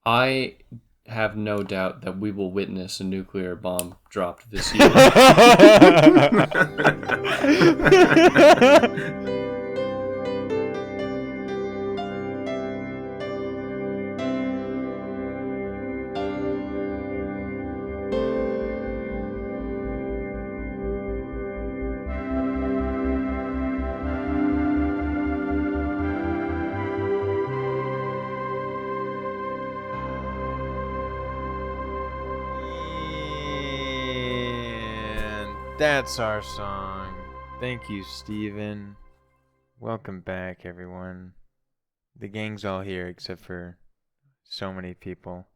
I have no doubt that we will witness a nuclear bomb dropped this year. And that's our song. Thank you, Steven. Welcome back, everyone. The gang's all here except for so many people.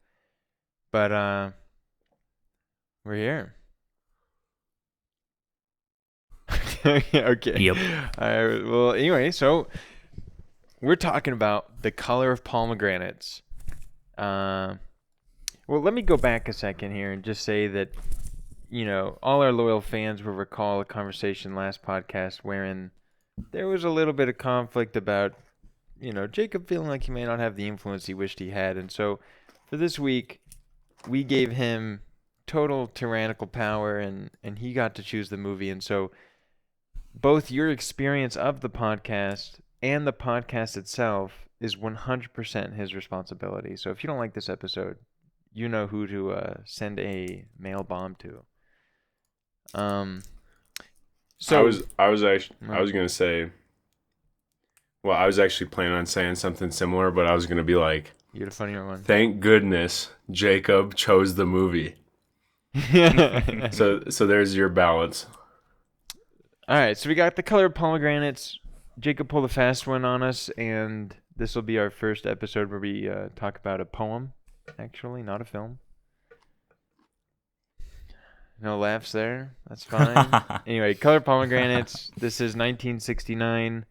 But, we're here. Okay. Yep. Well, anyway, so we're talking about The Color of Pomegranates. Well, let me go back a second here and just say that, you know, all our loyal fans will recall a conversation last podcast wherein there was a little bit of conflict about, you know, Jacob feeling like he may not have the influence he wished he had. And so for this week, we gave him total tyrannical power and he got to choose the movie. And so both your experience of the podcast and the podcast itself is 100% his responsibility. So if you don't like this episode, you know who to send a mail bomb to. So I was gonna say, well, I was actually planning on saying something similar, but I was gonna be like, you're the funnier one. thank goodness Jacob chose the movie. So there's your balance. All right, so we got The Color of Pomegranates. Jacob pulled a fast one on us, and this will be our first episode where we talk about a poem, actually, not a film. No laughs there. That's fine. Anyway, Color of Pomegranates. This is 1969.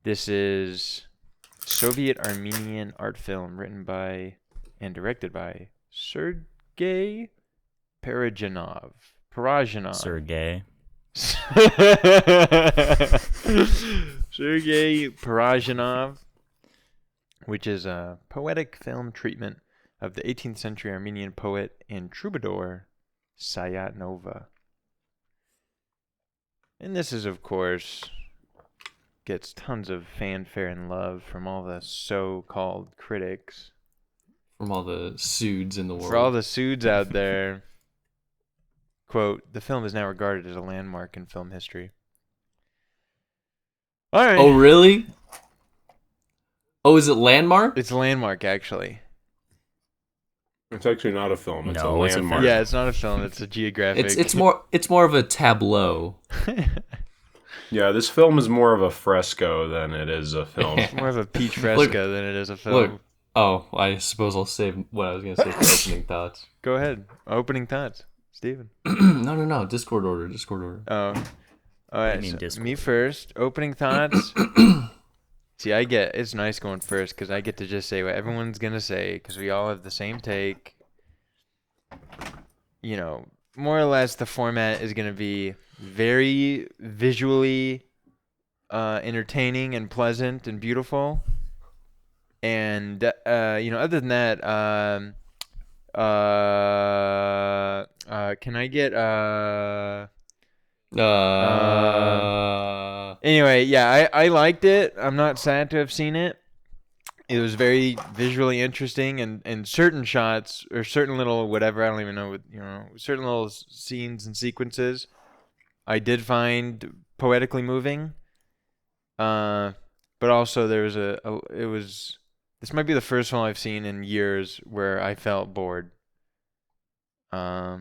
This is Soviet Armenian art film written by and directed by Serj Parajanov. Sergey. Sergei Parajanov, which is a poetic film treatment of the 18th century Armenian poet and troubadour Sayat-Nova. And this is, of course, gets tons of fanfare and love from all the so-called critics. From all the suits in the world. For all the suits out there. Quote, the film is now regarded as a landmark in film history. All right. Oh, really? Oh, is it landmark? It's a landmark, actually. It's actually not a film. It's No, a it's a landmark. Yeah, it's not a film. It's a geographic. It's more of a tableau. Yeah, this film is more of a fresco than it is a film. It's more of a peach fresco than it is a film. Look. Oh, I suppose I'll save what I was going to say for opening thoughts. Go ahead. Opening thoughts, Steven. No. Discord order. Oh. All right. mean So Discord? me first. Opening thoughts. See, it's nice going first because I get to just say what everyone's going to say because we all have the same take. You know, more or less the format is going to be very visually entertaining and pleasant and beautiful. And, you know, other than that, can I get, anyway, yeah, I liked it. I'm not sad to have seen it. It was very visually interesting, and certain shots or certain little whatever, I don't even know what, you know, certain little scenes and sequences I did find poetically moving. But also there was this might be the first one I've seen in years where I felt bored. I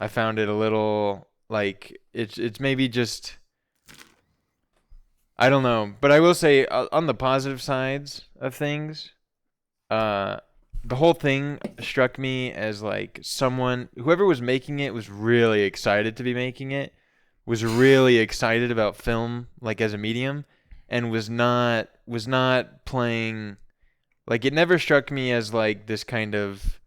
found it a little like it's maybe just, I don't know, but I will say on the positive sides of things, the whole thing struck me as like whoever was making it was really excited to be making it, was really excited about film like as a medium, and was not playing. Like, it never struck me as, like, this kind of,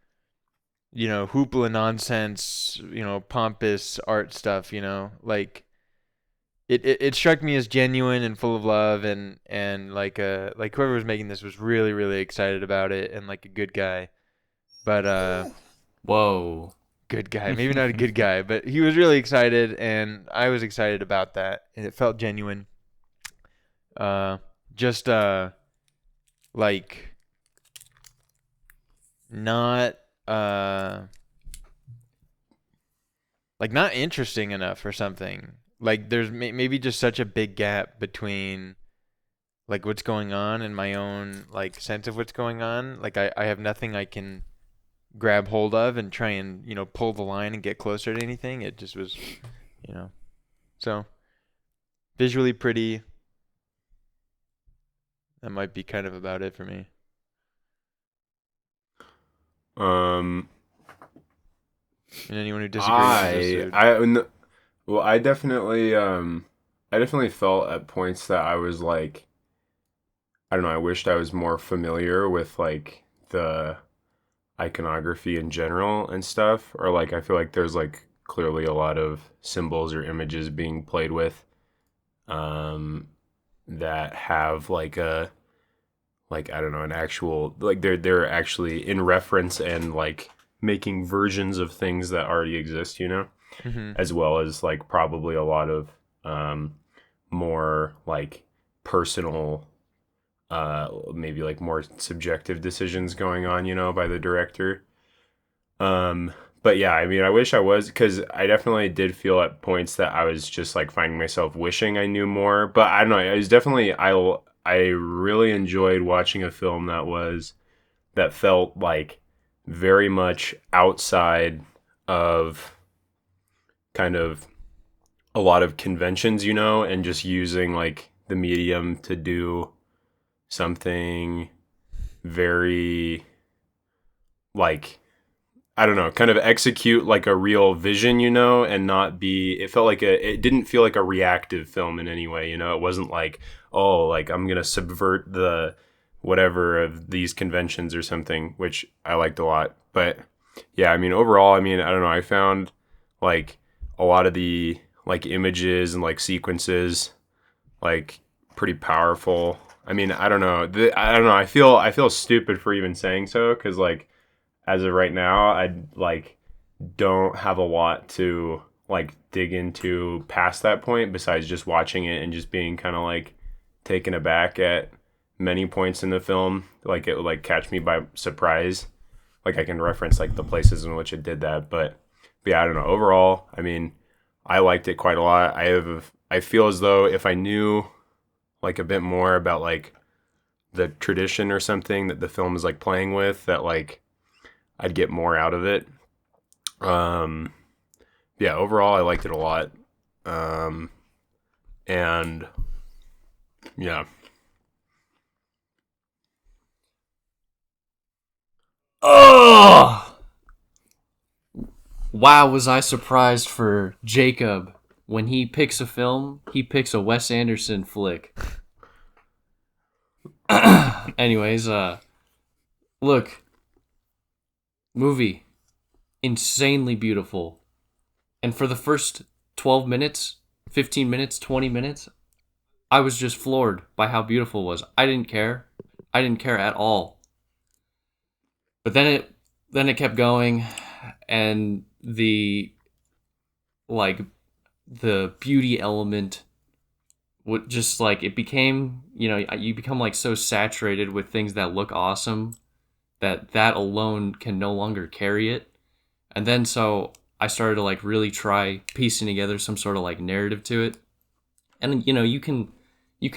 you know, hoopla nonsense, you know, pompous art stuff, you know? Like, it struck me as genuine and full of love, and like whoever was making this was really, really excited about it and, like, a good guy. But Whoa. good guy. Maybe not a good guy, but he was really excited, and I was excited about that, and it felt genuine. Just like not like not interesting enough or something. Like there's maybe just such a big gap between like what's going on and my own like sense of what's going on. Like I have nothing I can grab hold of and try and, pull the line and get closer to anything. It just was, so visually pretty. That might be kind of about it for me. And anyone who disagrees, I definitely felt at points that I was like, I don't know, I wished I was more familiar with like the iconography in general and stuff, or like I feel like there's like clearly a lot of symbols or images being played with that have like a I don't know, an actual like they're actually in reference and like making versions of things that already exist, as well as like probably a lot of more like personal maybe like more subjective decisions going on, by the director. But yeah, I mean, I wish I was, because I definitely did feel at points that I was just like finding myself wishing I knew more. But I don't know, it was definitely I really enjoyed watching a film that felt like very much outside of kind of a lot of conventions, and just using like the medium to do something very like, I don't know, kind of execute like a real vision, and not be, it felt like it didn't feel like a reactive film in any way, it wasn't like, oh, like I'm going to subvert the whatever of these conventions or something, which I liked a lot. But yeah, I mean, overall, I mean, I don't know, I found like a lot of the like images and like sequences like pretty powerful. I mean, I don't know. I don't know. I feel stupid for even saying so, because like as of right now, I like don't have a lot to like dig into past that point besides just watching it and just being kind of like taken aback at many points in the film. Like it would like catch me by surprise. Like I can reference like the places in which it did that, but yeah, I don't know. Overall, I mean, I liked it quite a lot. I feel as though if I knew like a bit more about like the tradition or something that the film is like playing with, that like I'd get more out of it. Yeah, overall I liked it a lot. And yeah. Oh! Wow, was I surprised for Jacob. When he picks a film, he picks a Wes Anderson flick. Anyways, look. Movie. Insanely beautiful. And for the first 12 minutes, 15 minutes, 20 minutes, I was just floored by how beautiful it was. I didn't care. I didn't care at all. But then it kept going, and the beauty element would just like, it became, you become like so saturated with things that look awesome that alone can no longer carry it. And then so I started to like really try piecing together some sort of like narrative to it. And you can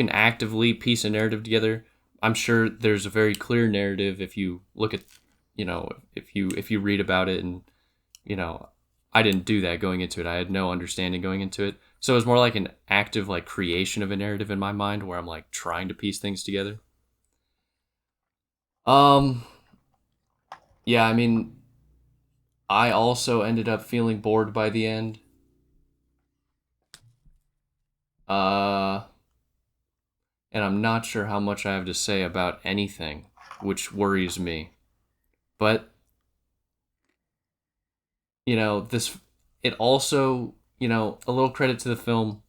actively piece a narrative together. I'm sure there's a very clear narrative if you look at, if you read about it, and I didn't do that going into it. I had no understanding going into it. So it was more like an active like creation of a narrative in my mind, where I'm like trying to piece things together. Yeah, I mean, I also ended up feeling bored by the end. And I'm not sure how much I have to say about anything, which worries me. But it also, a little credit to the film.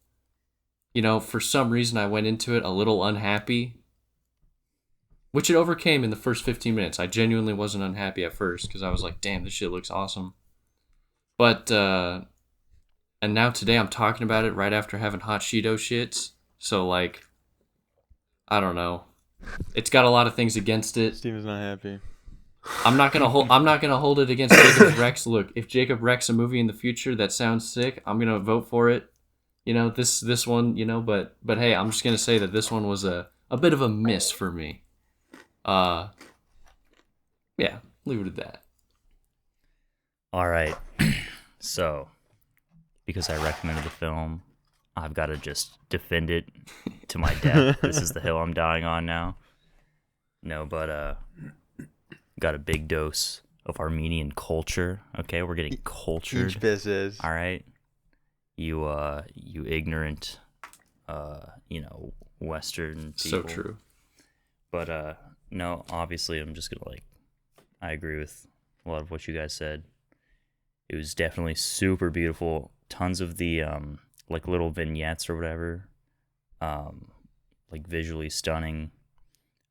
For some reason I went into it a little unhappy. which it overcame in the first 15 minutes. I genuinely wasn't unhappy at first because I was like, damn, this shit looks awesome. But, and now today I'm talking about it right after having hot Cheeto shits. So, like, I don't know. It's got a lot of things against it. Steven's not happy. I'm not gonna hold it against Jacob Rex. Look, if Jacob Rex a movie in the future that sounds sick, I'm gonna vote for it. You know, this one, you know, but hey, I'm just gonna say that this one was a bit of a miss for me. Yeah, leave it at that. All right. So, because I recommended the film, I've got to just defend it to my death. This is the hill I'm dying on now. No, but got a big dose of Armenian culture. Okay, we're getting cultured. Each business. All right, you ignorant, Western people. So true. But no, obviously, I'm just gonna I agree with a lot of what you guys said. It was definitely super beautiful. Tons of the little vignettes or whatever, visually stunning.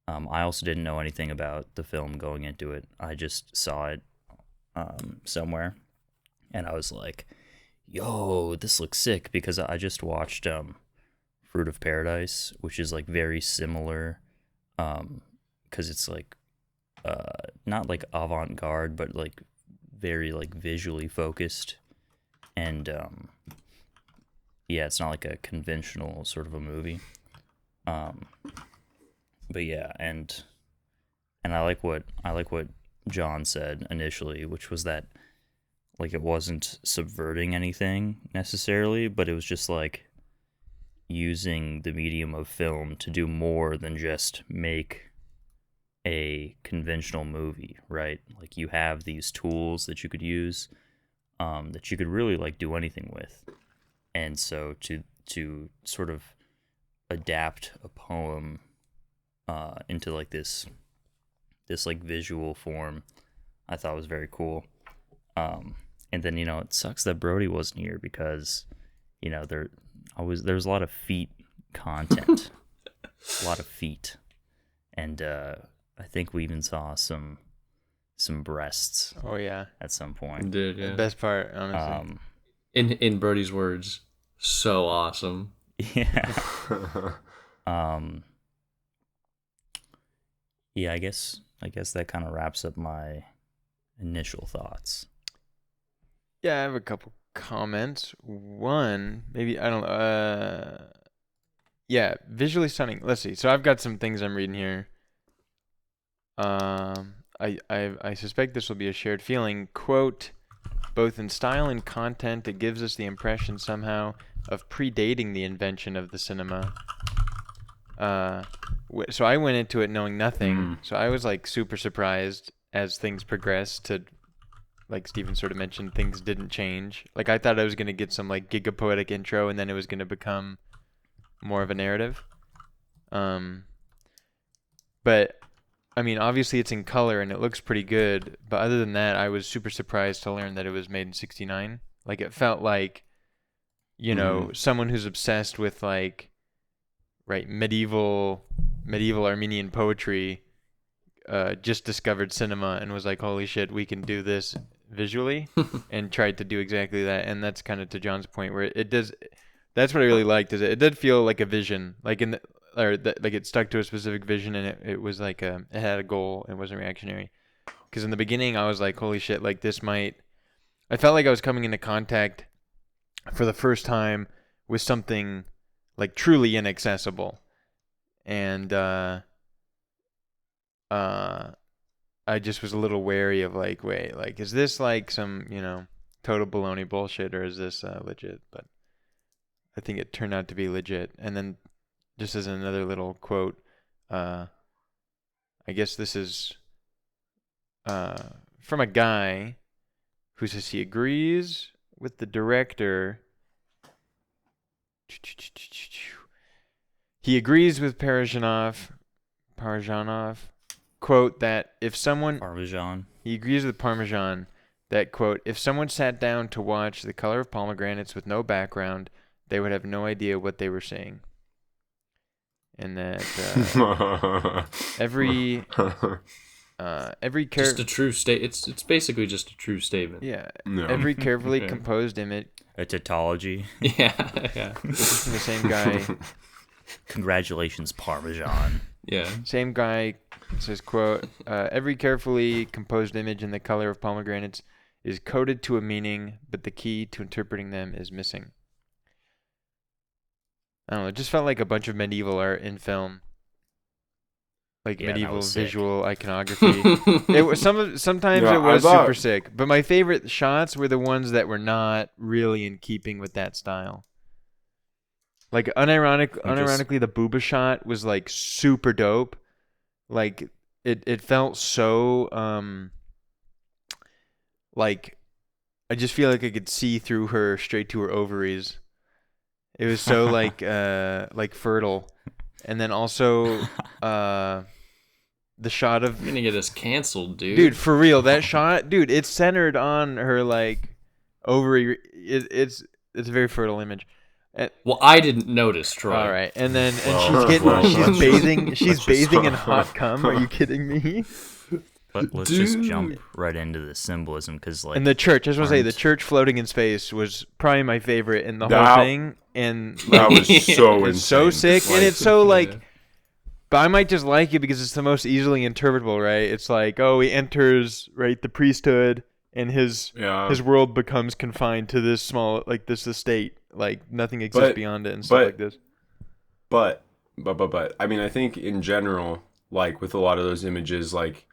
I also didn't know anything about the film going into it. I just saw it somewhere, and I was like, yo, this looks sick, because I just watched Fruit of Paradise, which is very similar, because it's not avant-garde, but very visually focused, and yeah, it's not a conventional sort of a movie. But yeah, and I like what John said initially, which was that it wasn't subverting anything necessarily, but it was just using the medium of film to do more than just make a conventional movie, right? You have these tools that you could use, that you could really do anything with, and so to sort of adapt a poem into this visual form, I thought was very cool. And then it sucks that Brody wasn't here, because there was a lot of feet content, a lot of feet, and I think we even saw some breasts. Oh yeah, at some point. Did, yeah. The best part, honestly. In Brody's words, so awesome. Yeah. Yeah, I guess that kind of wraps up my initial thoughts. Yeah, I have a couple comments. One, maybe, I don't know. Yeah, visually stunning. Let's see. So I've got some things I'm reading here. I suspect this will be a shared feeling. Quote, both in style and content, it gives us the impression somehow of predating the invention of the cinema. So I went into it knowing nothing. So I was super surprised as things progressed to, like Steven sort of mentioned, things didn't change. I thought I was going to get some gigapoetic intro, and then it was going to become more of a narrative. But I mean, obviously it's in color and it looks pretty good, but other than that, I was super surprised to learn that it was made in 1969. It felt like, someone who's obsessed with medieval Armenian poetry just discovered cinema and was like, holy shit, we can do this visually, and tried to do exactly that. And that's kind of to John's point, where it does. That's what I really liked, is it did feel like a vision, it stuck to a specific vision, and it was it had a goal and wasn't reactionary. Because in the beginning I was like, holy shit, I felt like I was coming into contact for the first time with something truly inaccessible, and I just was a little wary of wait, is this some total baloney bullshit, or is this legit? But I think it turned out to be legit. And then, just as another little quote, I guess this is from a guy who says he agrees with the director. He agrees with Parajanov, quote, that if someone... Parmesan. He agrees with Parmesan that, quote, if someone sat down to watch The Color of Pomegranates with no background, they would have no idea what they were seeing. and that every Just a true state. It's basically just a true statement. yeah, No. every carefully Yeah. composed image A tautology. Yeah. is from the same guy. Congratulations, Parmesan. Yeah. Same guy says, quote, every carefully composed image in the color of pomegranates is coded to a meaning, but the key to interpreting them is missing. I don't know, it just felt like a bunch of medieval art in film. Like Yeah, that medieval was sick. visual iconography. It was sometimes Yeah, it was I thought- super sick, but my favorite shots were the ones that were not really in keeping with that style. Like unironically, the booba shot was like super dope. Like it felt so like I just feel like I could see through her straight to her ovaries. It was so like fertile, and then also the shot of You're gonna get us canceled, dude. dude for real that shot, dude. It's centered on her like ovary. It's a very fertile image. Well, I didn't notice, Troy. All right, and then Well, she's let's bathing just- in hot cum. Are you kidding me? Let's just jump Dude. right into the symbolism, because like And the church, I was gonna say, the aren't- church floating in space was probably my favorite in the That- whole thing, and That was so it's so insane. sick, and it's so like. Yeah. But I might just like it because it's the most easily interpretable, right? It's like, oh, he enters right the priesthood, and his world becomes confined to this small, like this estate, like nothing exists But- beyond it and stuff but- like this. But I mean, I think in general, like with a lot of those images, like,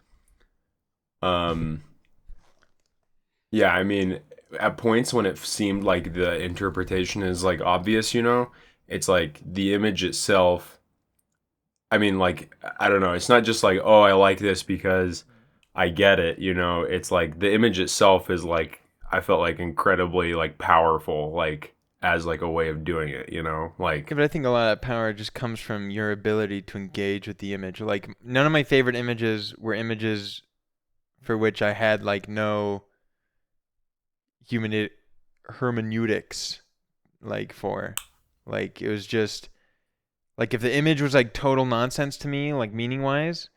yeah, I mean, at points when it seemed like the interpretation is like obvious, you know, it's like the image itself. I mean, like, I don't know. It's not just like, oh, I like this because I get it, you know. It's like the image itself is like, I felt like incredibly like powerful, like as like a way of doing it, you know, like. Yeah, but I think a lot of that power just comes from your ability to engage with the image. Like, none of my favorite images were images for which I had like no hermeneutics, like for, like it was just. Like if the image was like total nonsense to me, like meaning wise,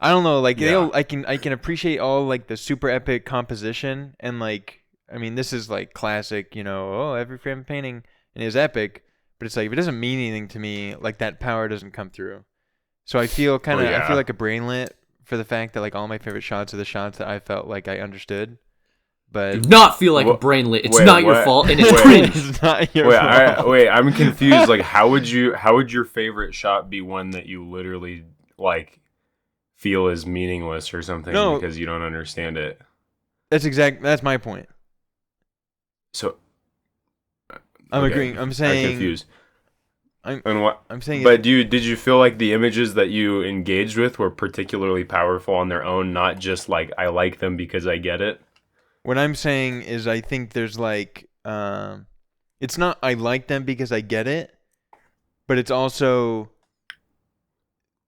I don't know. Like Yeah. I can appreciate all like the super epic composition and like I mean this is like classic, you know. Oh, every frame of painting and is epic, but it's like if it doesn't mean anything to me, like that power doesn't come through. So I feel kind of I yeah. feel like a brainlet for the fact that like all my favorite shots are the shots that I felt like I understood. Do But not feel like a Wha- brainlet. It's wait, not your what? fault, and it's Wait. cringe. it's not your Wait, fault. I'm confused. Like, how would your favorite shot be one that you literally like feel is meaningless or something No. because you don't understand it? That's my point. So I'm okay, agreeing. I'm saying I'm confused. I'm- and what? I'm saying But did you feel like the images that you engaged with were particularly powerful on their own, not just like I like them because I get it? what I'm saying is I think there's like it's not I like them because I get it, but it's also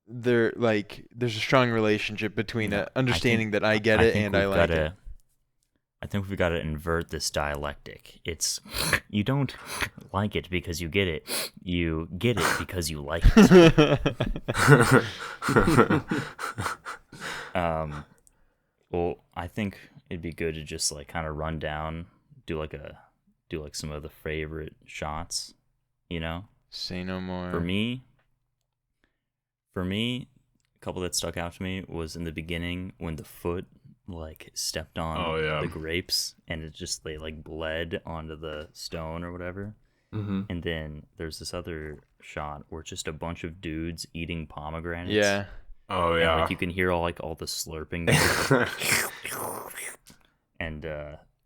there's a strong relationship between Yeah, understanding that I get it think and I we've like gotta- it. I think we've got to invert this dialectic. It's you don't like it because you get it. You get it because you like it. Well, I think it'd be good to just like kind of run down, do like some of the favorite shots, you know? Say no more. For me, a couple that stuck out to me was in the beginning when the foot like stepped on Oh, yeah. the grapes and it just they like bled onto the stone or whatever. Mm-hmm. And then there's this other shot where it's just a bunch of dudes eating pomegranates. Yeah. Oh And, yeah. like you can hear all the slurping. And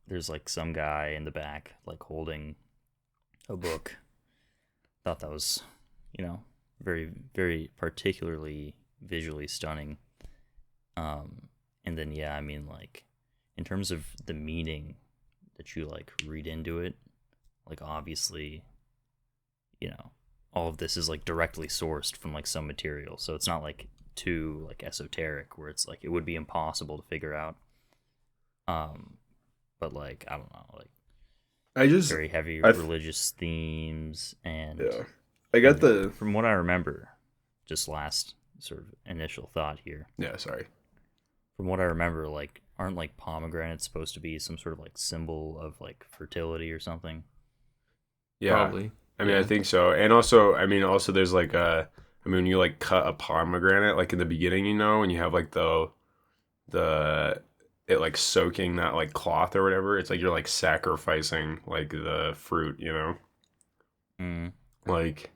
there's like some guy in the back like holding a book. Thought that was, you know, very, very particularly visually stunning. And then yeah, I mean like in terms of the meaning that you like read into it, like obviously, you know, all of this is like directly sourced from like some material, so it's not like too like esoteric where it's like it would be impossible to figure out. But like I don't know, like I just very heavy I religious themes and yeah. I got the from what I remember, just last sort of initial thought here. Yeah, sorry. From what I remember, like, aren't like pomegranates supposed to be some sort of like symbol of like fertility or something? Yeah. Probably. I mean, Yeah. I think so. And also, I mean, also there's like when you like cut a pomegranate, like in the beginning, and you have like it like soaking that like cloth or whatever, it's like you're like sacrificing like the fruit, Mm. like,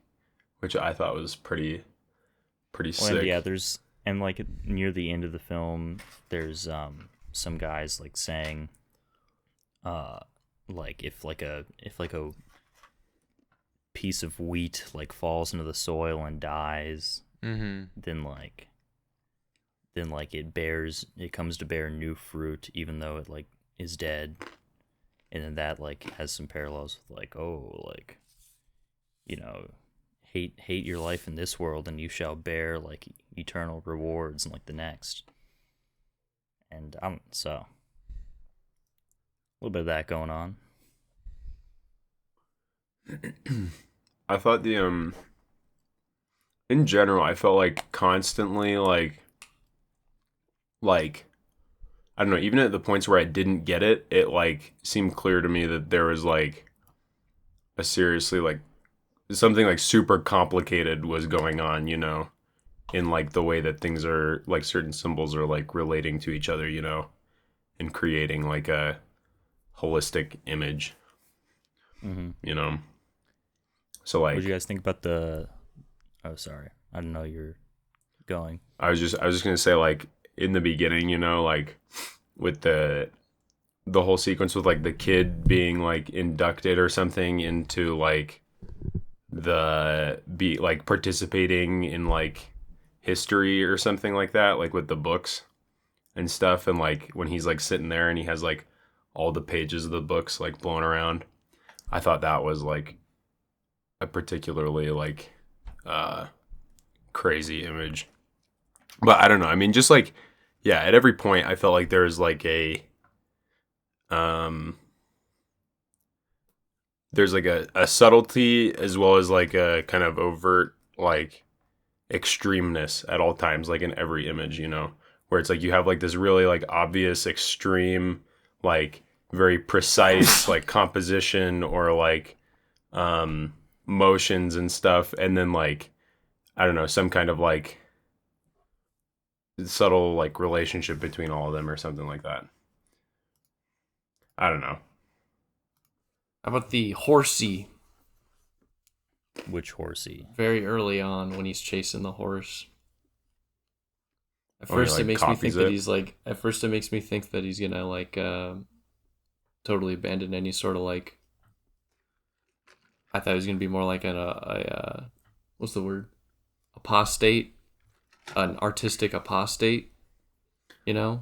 which I thought was pretty Well, sick. and yeah, and like near the end of the film, there's some guys like saying, like if like a piece of wheat like falls into the soil and dies, Mm-hmm. then it comes to bear new fruit even though it like is dead, and then that like has some parallels with like, oh, like, hate your life in this world and you shall bear like eternal rewards in like the next. And so a little bit of that going on. I thought in general, I felt like constantly like I don't know, even at the points where I didn't get it, it like seemed clear to me that there was like a seriously like something like super complicated was going on, in like the way that things are like certain symbols are like relating to each other, and creating like a holistic image, Mm-hmm. So like What did you guys think about the? Oh, sorry, I didn't know you're going. I was just gonna say, like, in the beginning, like with the whole sequence with like the kid being like inducted or something into like like participating in like history or something like that, like with the books and stuff, and like when he's like sitting there and he has like all the pages of the books like blown around. I thought that was like a particularly like crazy image. But I don't know. I mean, just like, yeah, at every point I felt like there was like there's like a subtlety as well as like a kind of overt like extremeness at all times, like in every image, where it's like you have like this really like obvious extreme, like very precise like composition or like motions and stuff, and then like, I don't know, some kind of like subtle like relationship between all of them or something like that. I don't know. How about the horsey? Which horsey? Very early on when he's chasing the horse. At Oh, he, first, like, it makes me think copies that it? he's like. At first, it makes me think that he's gonna like totally abandon any sort of like. I thought he was gonna be more like what's the word? Apostate, an artistic apostate. Yeah.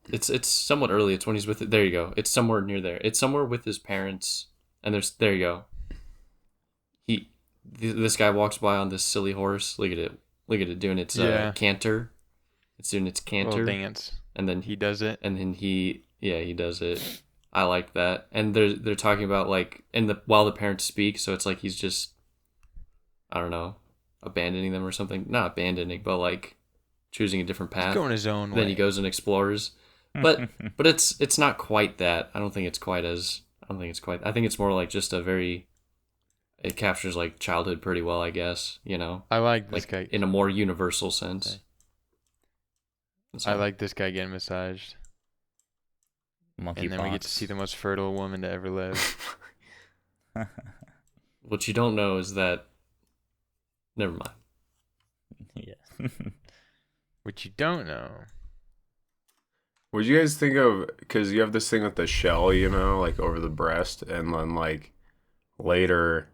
It's somewhat early. It's when he's with it. There you go. It's somewhere near there. It's somewhere with his parents, and there you go. This guy walks by on this silly horse. Look at it. Look at it doing its canter. It's doing its canter. Little dance. And then He does it. And then he does it. I like that. And they're talking about like while the parents speak, so it's like he's just, I don't know, abandoning them or something. Not abandoning, but like choosing a different path. He's going his own way. Then he goes and explores. But it's not quite that. I think it's I think it's more like just it captures like childhood pretty well, I guess, I like this like guy. in a more universal sense. Okay. I like this guy getting massaged. Monkey And then we get to see the most fertile woman to ever live. What you don't know is that. Never mind. Yeah. What you don't know. What do you guys think of, because you have this thing with the shell, like over the breast, and then like later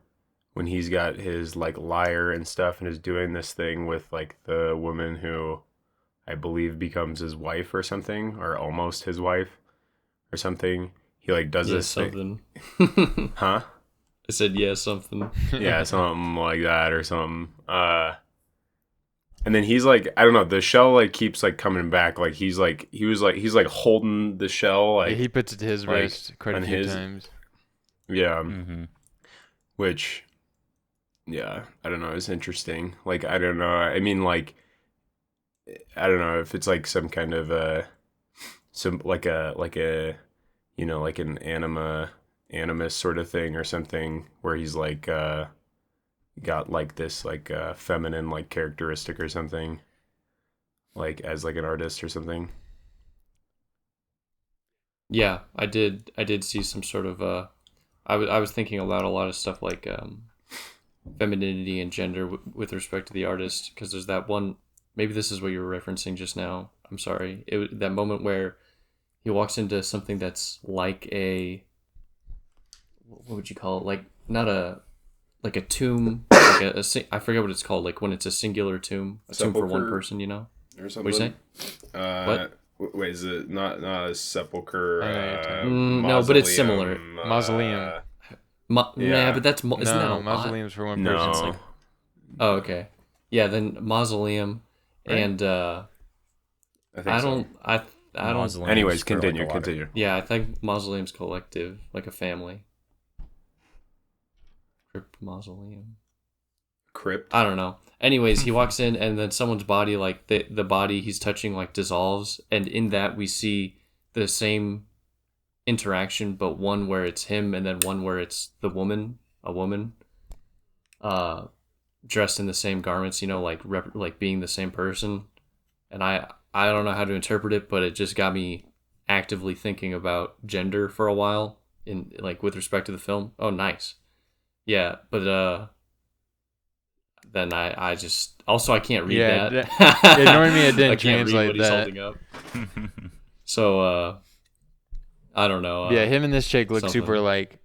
when he's got his like lyre and stuff and is doing this thing with like the woman who I believe becomes his wife or something, or almost his wife or something. He like does this something. thing. Huh? I said something. Yeah, something like that or something. And then he's like, I don't know, the shell like keeps like coming back. Like he's like holding the shell like He puts it to his wrist quite a few times. Yeah. Mm-hmm. Which yeah, I don't know. It's interesting. Like, I don't know. I mean, like, I don't know if it's like some kind of some like a like an animus sort of thing or something where he's like got like this like feminine like characteristic or something like as like an artist or something. Yeah, I did see some sort of I was thinking about a lot of stuff like femininity and gender with respect to the artist, because there's that one, maybe this is what you were referencing just now. I'm sorry. That moment where he walks into something that's like a, what would you call it? Like not a, like a tomb, like I forget what it's called. Like when it's a singular tomb, a tomb for one Sepulcher person. or something. What do you say? What? Wait, is it not a sepulcher? I know what you're talking No, but it's similar. Mausoleum. Nah, Yeah. but isn't that a No, lot? mausoleums for one No. person. It's like Oh, okay. Yeah, then mausoleum, Right? and I think I so. don't, I don't. mausoleums Anyways, for, like, continue. a lot of- Continue. Yeah, I think mausoleum's collective, like a family. Crypt mausoleum. Crypt. I don't know. Anyways, he walks in, and then someone's body, like the body he's touching, like dissolves, and in that we see the same interaction, but one where it's him, and then one where it's a woman, dressed in the same garments, like being the same person. And I don't know how to interpret it, but it just got me actively thinking about gender for a while in like with respect to the film. Oh, nice. Yeah, but then I just also I can't read Yeah, that. ignore me, it didn't I can't read translate what he's that. holding up. So I don't know. Yeah, him and this chick look super something. like.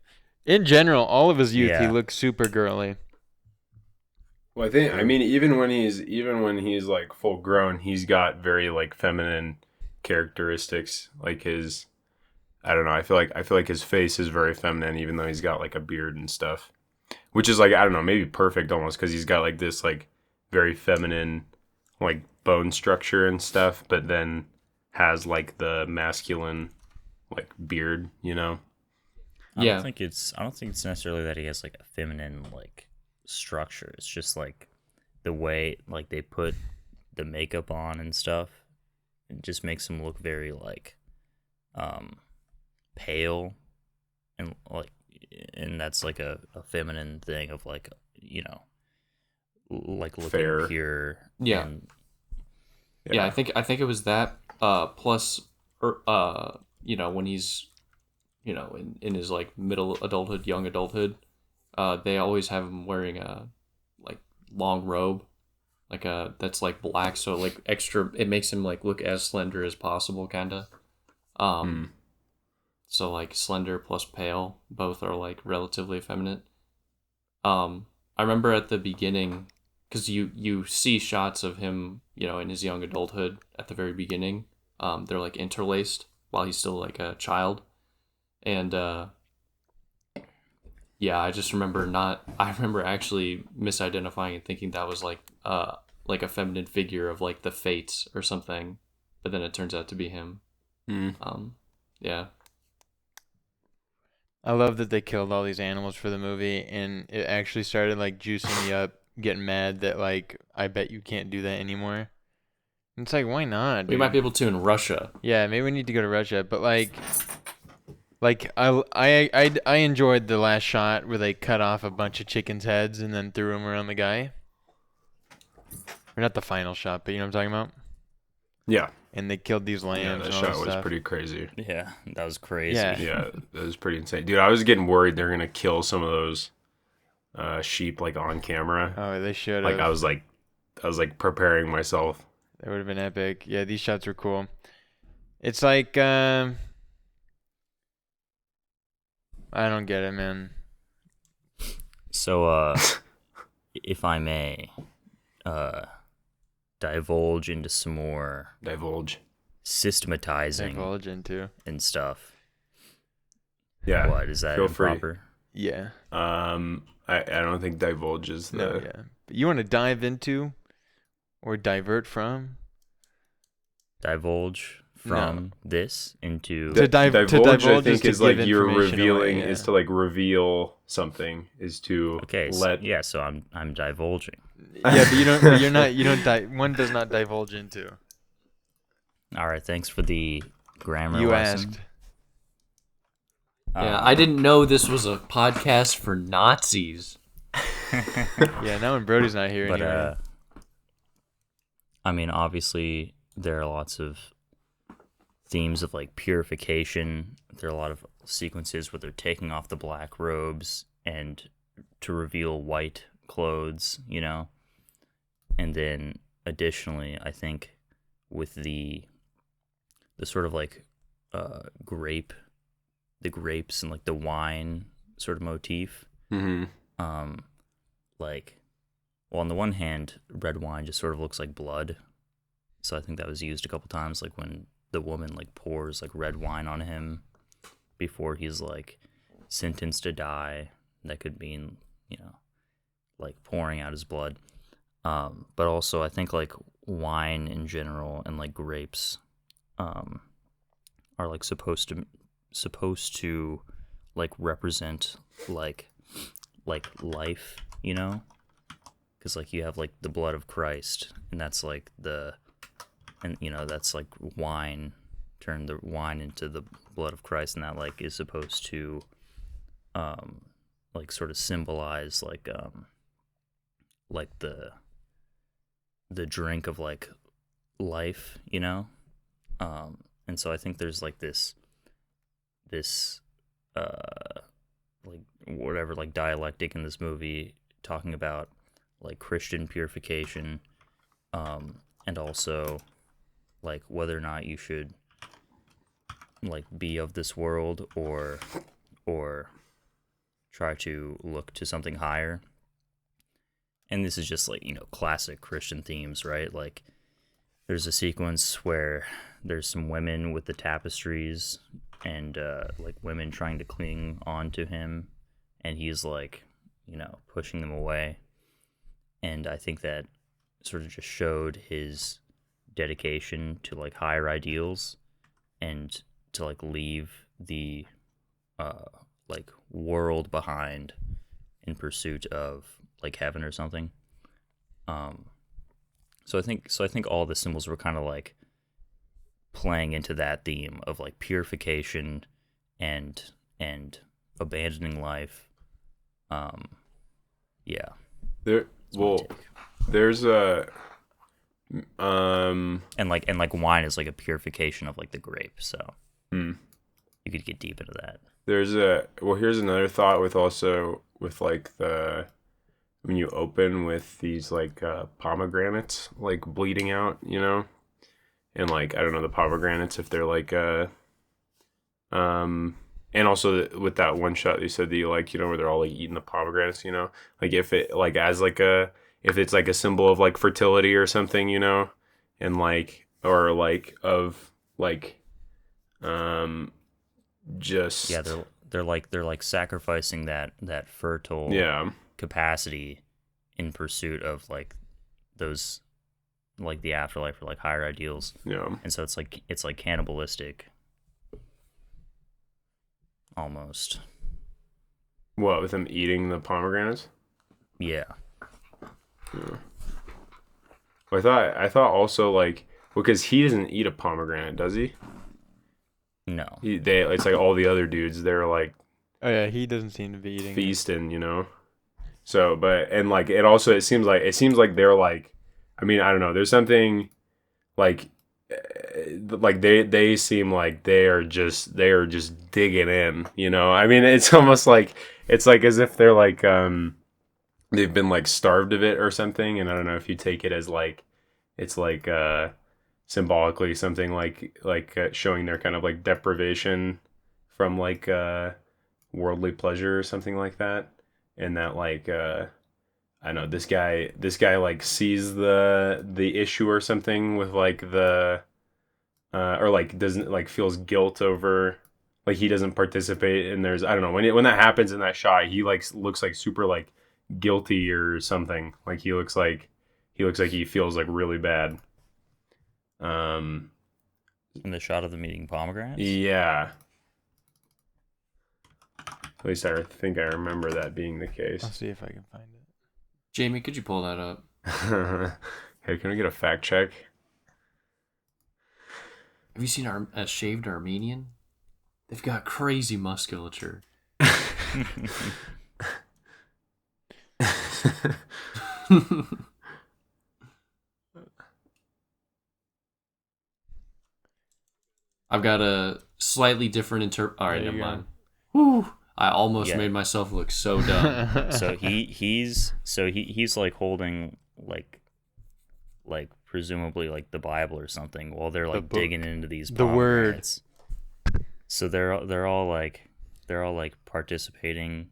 In general, all of his youth, he Yeah. looks super girly. Well, I mean, even when he's like full grown, he's got very like feminine characteristics. Like his, I don't know. I feel like his face is very feminine, even though he's got like a beard and stuff. Which is like, I don't know, maybe perfect almost, because he's got like this like very feminine like bone structure and stuff, but then has like the masculine like beard. I Yeah. don't think it's necessarily that he has like a feminine like structure. It's just like the way like they put the makeup on and stuff. It just makes him look very like pale and that's like a feminine thing of like like looking Fair. pure. Yeah. and Yeah, I think it was that. Plus, when he's, in his like middle adulthood, young adulthood, they always have him wearing a like long robe, like that's like black, so like extra. It makes him like look as slender as possible, kinda. So like slender plus pale, both are like relatively effeminate. I remember at the beginning, because you see shots of him, in his young adulthood at the very beginning. They're like interlaced while he's still like a child, and yeah, I just remember I remember actually misidentifying and thinking that was like a feminine figure of like the Fates or something, but then it turns out to be him. Yeah. I love that they killed all these animals for the movie, and it actually started like juicing me up, getting mad that like I bet you can't do that anymore. And it's like, why not? We Dude? might be able to in Russia. Yeah, maybe we need to go to Russia, but like I enjoyed the last shot where they cut off a bunch of chickens' heads and then threw them around the guy. Or not the final shot, but you know what I'm talking about. Yeah. And they killed these lambs. Yeah, and that all shot this was stuff. pretty crazy. yeah, that was crazy. Yeah. Yeah, that was pretty insane. Dude, I was getting worried they're going to kill some of those sheep like on camera. Oh, they should have. Like I was like preparing myself. That would have been epic. Yeah, these shots were cool. It's like I don't get it, man. So, if I may, divulge into some more Divulge. systematizing Divulge into. and stuff. Yeah. What is that feel free. improper? Yeah. I don't think divulge is the No, yeah. But you want to dive into or divert from? Divulge from this into divulge, I think, is is to like give you're information revealing, away, is yeah. to like reveal something, is to okay, let. so I'm divulging. Yeah, but you don't. But you're not. You don't. One does not divulge into. All right, thanks for the grammar You lesson. asked. Yeah, I didn't know this was a podcast for Nazis. Yeah, now when Brody's not here But anyway. I mean, obviously there are lots of themes of like purification. There are a lot of sequences where they're taking off the black robes and to reveal white clothes, you know. And then additionally, I think with the sort of like the grapes and like the wine sort of motif. Mm-hmm. Like, well, on the one hand, red wine just sort of looks like blood. So I think that was used a couple times, like when the woman like pours like red wine on him before he's like sentenced to die. That could mean, you know, like pouring out his blood. But also I think like wine in general and like grapes are like supposed to like represent like life, you know, because like you have like the blood of Christ, and that's like and you know that's like wine, turn the wine into the blood of Christ, and that like is supposed to like sort of symbolize like the drink of like life, you know. And so I think there's like this like whatever like dialectic in this movie talking about like Christian purification, and also like whether or not you should like be of this world or try to look to something higher. And this is just like, you know, classic Christian themes, right? Like there's a sequence where there's some women with the tapestries and like women trying to cling on to him, and he's like, you know, pushing them away. And I think that sort of just showed his dedication to like higher ideals and to like leave the like world behind in pursuit of like heaven or something. So I think all the symbols were kind of like playing into that theme of like purification and abandoning life. Yeah. There's a and like wine is like a purification of like the grape, so you could get deep into that. Here's another thought with like the when you open with these like pomegranates like bleeding out, you know, and like I don't know the pomegranates if they're like and also with that one shot you said that you like, you know, where they're all like eating the pomegranates, you know, like if it like as like if it's like a symbol of like fertility or something, you know, and like or like of like just yeah, they're like sacrificing that fertile capacity in pursuit of like those like the afterlife or like higher ideals. Yeah. And so it's like cannibalistic almost. What, with them eating the pomegranates? Yeah. Well, I thought also like because he doesn't eat a pomegranate, does he? No. It's like all the other dudes. They're like, Oh yeah, he doesn't seem to be eating. Feasting, you know. So, but and like it seems like they're like, I mean, I don't know. There's something like they seem like they are just digging in, you know. I mean, it's almost like it's like as if they're like they've been like starved of it or something, and I don't know if you take it as like it's like symbolically something like showing their kind of like deprivation from like worldly pleasure or something like that, and that like I don't know, this guy like sees the issue or something with like the or like doesn't like feels guilt over like he doesn't participate, and there's I don't know when that happens in that shot he like looks like super like guilty or something, like he looks like he feels like really bad. In the shot of them eating pomegranates? Yeah. At least I think I remember that being the case. I'll see if I can find it. Jamie, could you pull that up? Hey, can we get a fact check? Have you seen a shaved Armenian? They've got crazy musculature. I've got a slightly different All right, There never you go. mind. Whew. I almost Yeah. made myself look so dumb. So he's like holding like presumably like the Bible or something while they're like book. digging into these The word. pomegranates. So they're all like participating.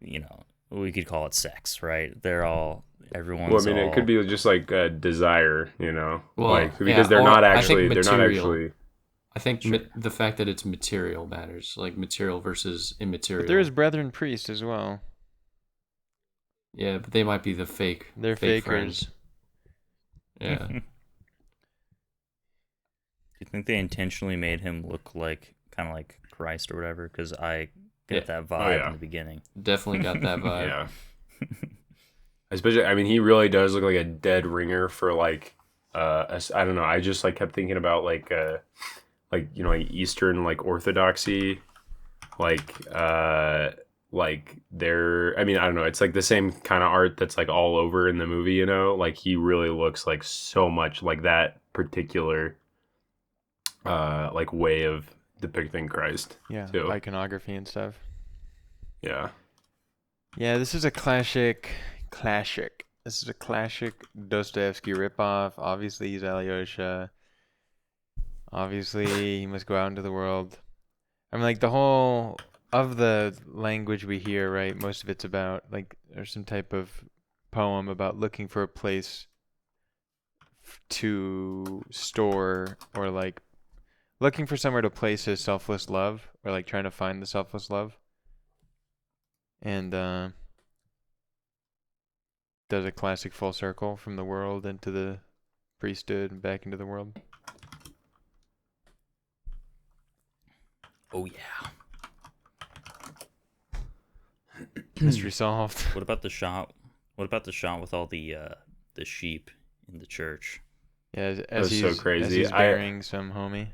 You know, we could call it sex, right? Everyone's. Well, I mean, it could be just like a desire, you know, Well, like because yeah, they're or not I actually, think they're not material. actually. I think the fact that it's material matters, like material versus immaterial. But there is brethren priest as well. Yeah, but they might be the fake. They're fake fakers. friends. Yeah. Do you think they intentionally made him look like kind of like Christ or whatever? Because I get that vibe in the beginning. Definitely got that vibe. Yeah. Especially, I mean, he really does look like a dead ringer for like, I don't know. I just like kept thinking about like you know, like Eastern like Orthodoxy, like they're. I mean, I don't know. It's like the same kind of art that's like all over in the movie. You know, like he really looks like so much like that particular, like way of depicting Christ. Yeah, too. iconography and stuff. Yeah. Yeah, this is a classic. This is a classic Dostoevsky ripoff. Obviously, he's Alyosha. Obviously, he must go out into the world. I mean, like, the whole of the language we hear, right? Most of it's about, like, there's some type of poem about looking for a place to store, or, like, looking for somewhere to place his selfless love, or, like, trying to find the selfless love. And, does a classic full circle from the world into the priesthood and back into the world. Oh yeah. Mystery solved. What about the shot? What about the shot with all the sheep in the church? Yeah, was so crazy. As he's burying some homie.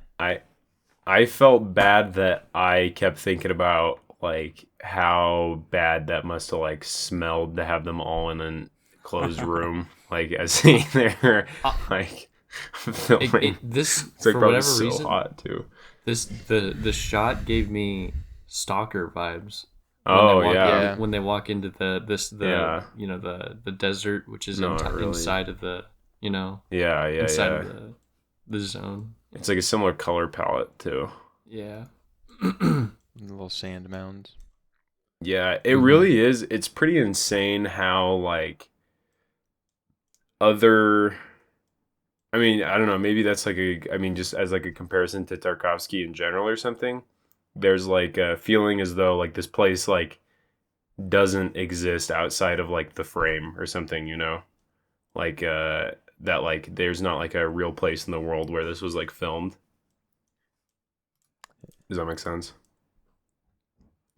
I felt bad that I kept thinking about like how bad that must have like smelled to have them all in a closed room, like as seeing there, like filming. This It's like for probably whatever so reason, hot too. the shot gave me stalker vibes. Oh yeah. When they walk into the Yeah. you know the desert, which is No, not really. inside of the Yeah, inside yeah. of the zone. It's like a similar color palette too. Yeah. Little sand mounds. Yeah, it really is. It's pretty insane how like other. I mean, I don't know. Maybe that's like I mean, just as like a comparison to Tarkovsky in general or something. There's like a feeling as though like this place like doesn't exist outside of like the frame or something, you know, like that like there's not like a real place in the world where this was like filmed. Does that make sense?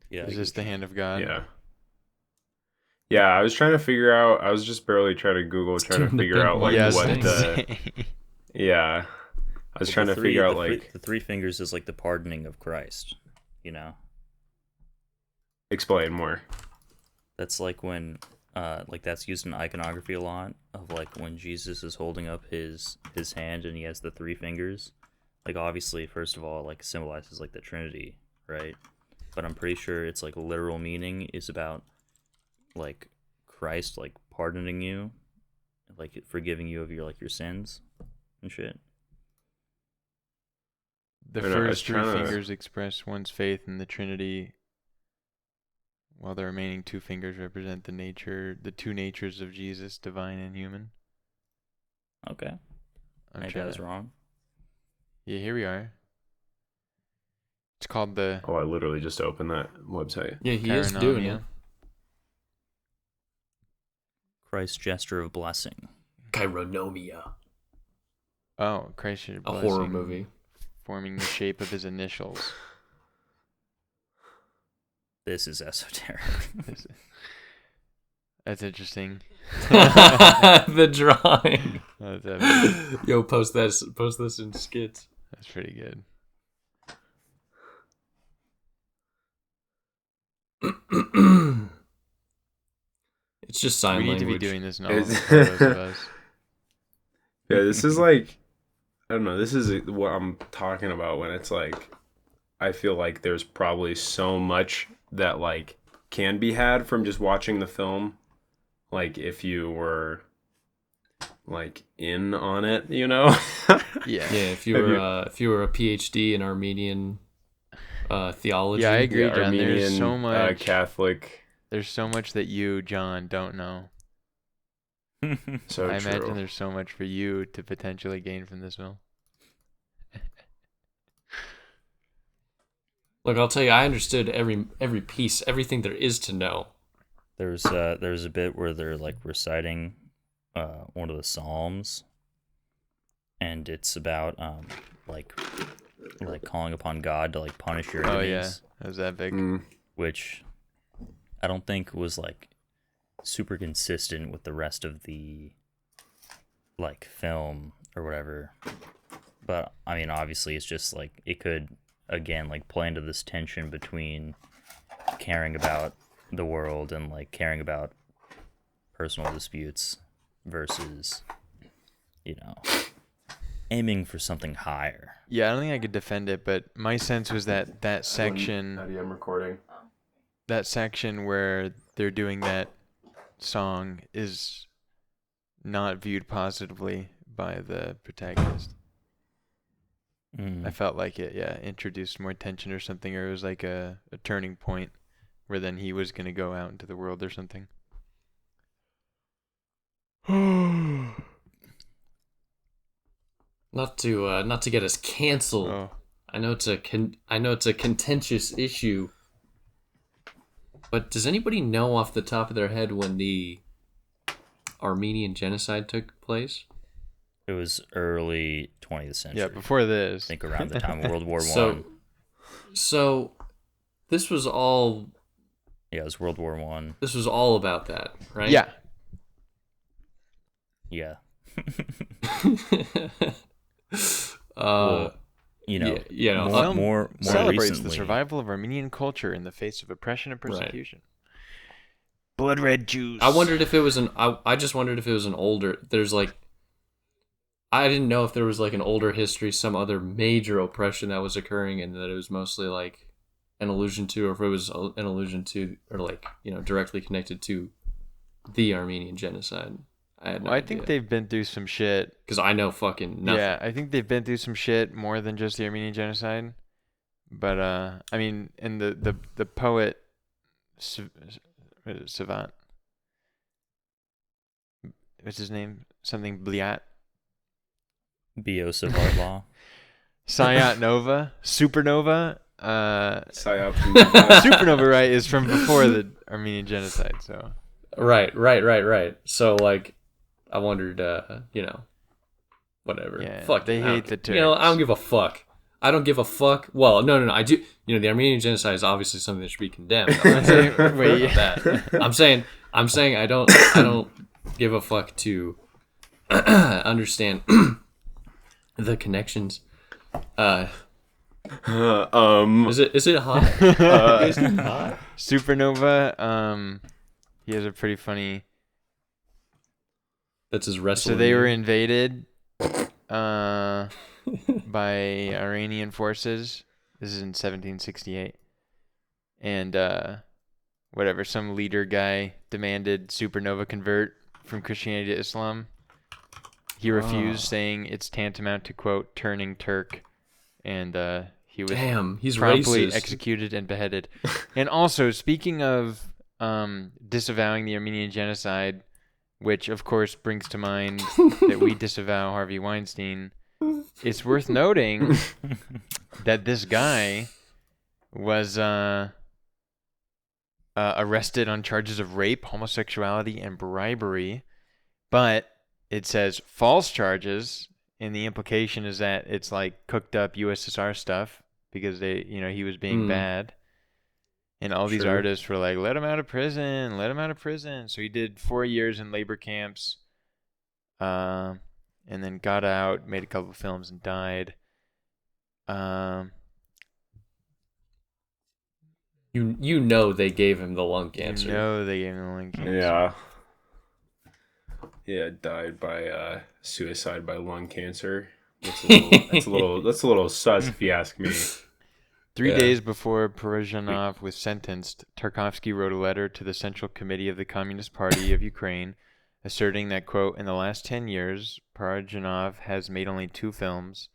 Yeah. Is this the hand of God? Yeah. Yeah, I was trying to figure out. I was just barely trying to Google, trying to doing the figure big out like Yes, what thanks. the. Yeah, I was trying to figure out like the three fingers is like the pardoning of Christ. You know, explain more. that's like when like that's used in iconography a lot of like when Jesus is holding up his hand and he has the three fingers. Like obviously, first of all, like symbolizes like the Trinity, right? But I'm pretty sure its like literal meaning is about like Christ like pardoning you, like forgiving you of your like your sins and shit. The I know, I was first three trying to- fingers express one's faith in the Trinity, while the remaining two fingers represent the two natures of Jesus, divine and human. Okay, I'm maybe I trying was to- wrong. Yeah, here we are. It's called the Oh, I literally just opened that website. Yeah, he is doing it. Chironomia. Christ's gesture of blessing. Chironomia. Oh, Christ should a horror movie. forming the shape of his initials. This is esoteric. That's interesting. The drawing. That's epic. Yo, post this in skits. That's pretty good. It's just sign We need language. to be doing this in all of those of us. Yeah, this is like, I don't know, this is what I'm talking about when it's like, I feel like there's probably so much that like can be had from just watching the film. Like if you were like in on it, you know? Yeah. Yeah, if you were a PhD in Armenian theology. Yeah, I agree, John. Armenian, There's so much. Catholic. There's so much that you, John, don't know. So I true. imagine there's so much for you to potentially gain from this film. Look, I'll tell you, I understood every piece, everything there is to know. There's a bit where they're like reciting one of the Psalms, and it's about like calling upon God to like punish your enemies. Oh yeah, that was epic. Which I don't think was like super consistent with the rest of the like film or whatever. But I mean, obviously, it's just like it could again like play into this tension between caring about the world and like caring about personal disputes versus, you know, aiming for something higher. Yeah, I don't think I could defend it, but my sense was that section, I'm recording. that section where they're doing that song is not viewed positively by the protagonist. I felt like it, introduced more tension or something, or it was like a turning point where then he was going to go out into the world or something. Not to get us canceled. Oh. I know it's a contentious issue. But does anybody know off the top of their head when the Armenian genocide took place? It was early 20th century. Yeah, before this. I think around the time of World War So this was all. Yeah, it was World War One. This was all about that, right? Yeah. Yeah. Well, you know, yeah, more celebrates recently, the survival of Armenian culture in the face of oppression and persecution. Right. Blood red juice. I wondered if it was I just wondered if it was an older. There's like. I didn't know if there was like an older history, some other major oppression that was occurring, and that it was mostly like an allusion to, or if it was an allusion to, or like, you know, directly connected to the Armenian genocide. I had no I idea. think they've been through some shit. Because I know fucking nothing. Yeah, I think they've been through some shit more than just the Armenian genocide. But I mean, and the poet savant, what's his name? Something Bliat. B.O. Savartlaw. Sayat Nova, Supernova. Psyop. Supernova, right, is from before the Armenian genocide. So. Right. So like, I wondered, you know, whatever. Yeah, Fuck. they hate the Turks. You know, I don't give a fuck. I don't give a fuck. Well, no. I do. You know, the Armenian genocide is obviously something that should be condemned. I'm not saying Wait. that. I'm saying I don't give a fuck to understand the connections. Is it hot? Is it hot? Supernova. He has a pretty funny. That's his wrestling. So they were invaded by Iranian forces. This is in 1768. And whatever, some leader guy demanded Supernova convert from Christianity to Islam. He refused, saying it's tantamount to, quote, turning Turk. And he was he's promptly racist. executed and beheaded. And also, speaking of disavowing the Armenian genocide, which of course brings to mind that we disavow Harvey Weinstein, it's worth noting that this guy was arrested on charges of rape, homosexuality, and bribery, but it says false charges and the implication is that it's like cooked up USSR stuff because he was being bad. And all these artists were like, let him out of prison, let him out of prison. So he did 4 years in labor camps, and then got out, made a couple of films, and died. You know they gave him the lung cancer. They gave him the lung cancer. Yeah. Yeah, died by suicide by lung cancer. That's a little sus if you ask me. 3 days before Porozhanov was sentenced, Tarkovsky wrote a letter to the Central Committee of the Communist Party of Ukraine, asserting that, quote, in the last 10 years, Porozhanov has made only 2 films,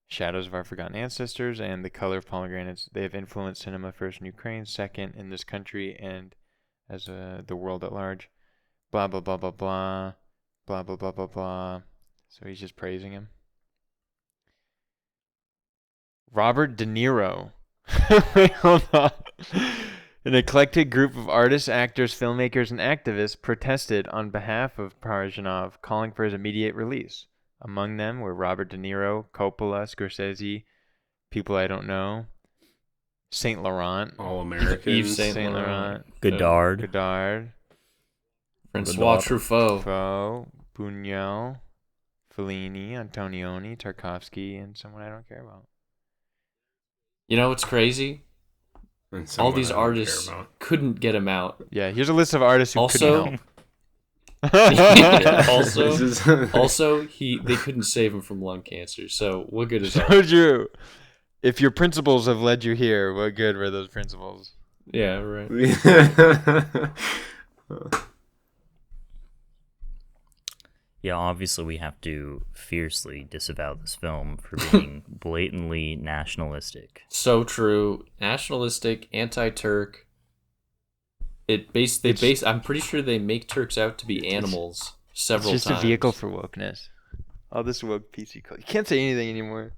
Shadows of Our Forgotten Ancestors and The Color of Pomegranates. They have influenced cinema first in Ukraine, second in this country, and as the world at large. Blah, blah, blah, blah, blah. Blah, blah, blah, blah, blah. So he's just praising him. Robert De Niro. Wait, hold on. An eclectic group of artists, actors, filmmakers, and activists protested on behalf of Porozhanov, calling for his immediate release. Among them were Robert De Niro, Coppola, Scorsese, people I don't know, Saint Laurent, All Americans, Yves Saint Laurent, Godard, Francois Truffaut, Buñuel, Fellini, Antonioni, Tarkovsky, and someone I don't care about. You know what's crazy? All these artists couldn't get him out. Yeah, here's a list of artists who couldn't help. They couldn't save him from lung cancer. So what good is that? So true. If your principles have led you here, what good were those principles? Yeah, right. Yeah, obviously we have to fiercely disavow this film for being blatantly nationalistic. So true. Nationalistic, anti-Turk. I'm pretty sure they make Turks out to be animals several times. It's just a vehicle for wokeness. All this woke PC code. You can't say anything anymore.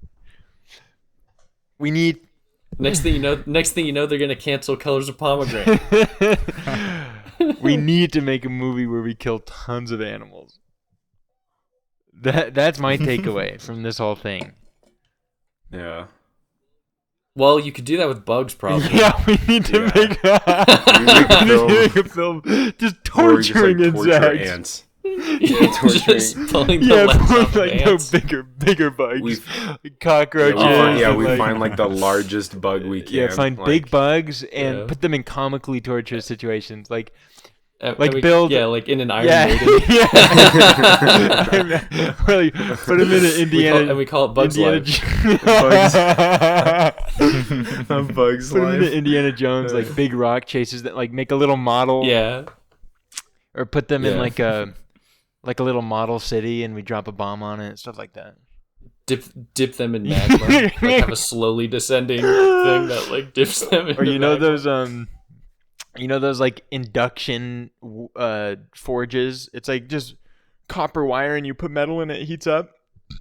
We need. Next thing you know, they're gonna cancel Colors of Pomegranate. We need to make a movie where we kill tons of animals. That's my takeaway from this whole thing. Yeah. Well, you could do that with bugs, probably. Yeah, we need to make a film just torturing insects. Just pulling the legs off of ants. bigger bugs, cockroaches. We find like the largest bug we can. Yeah, find big bugs and put them in comically torturous situations, like build. Yeah, like in an Iron Maiden. Really, put them in an Indiana. We call it Bugs Life. Bugs Put them in Indiana Jones, like big rock chases that like make a little model. Yeah. Or put them in like a little model city, and we drop a bomb on it, stuff like that. Dip them in magma. Like have a slowly descending thing that like dips them in. Or those like induction forges. It's like just copper wire, and you put metal in it, heats up.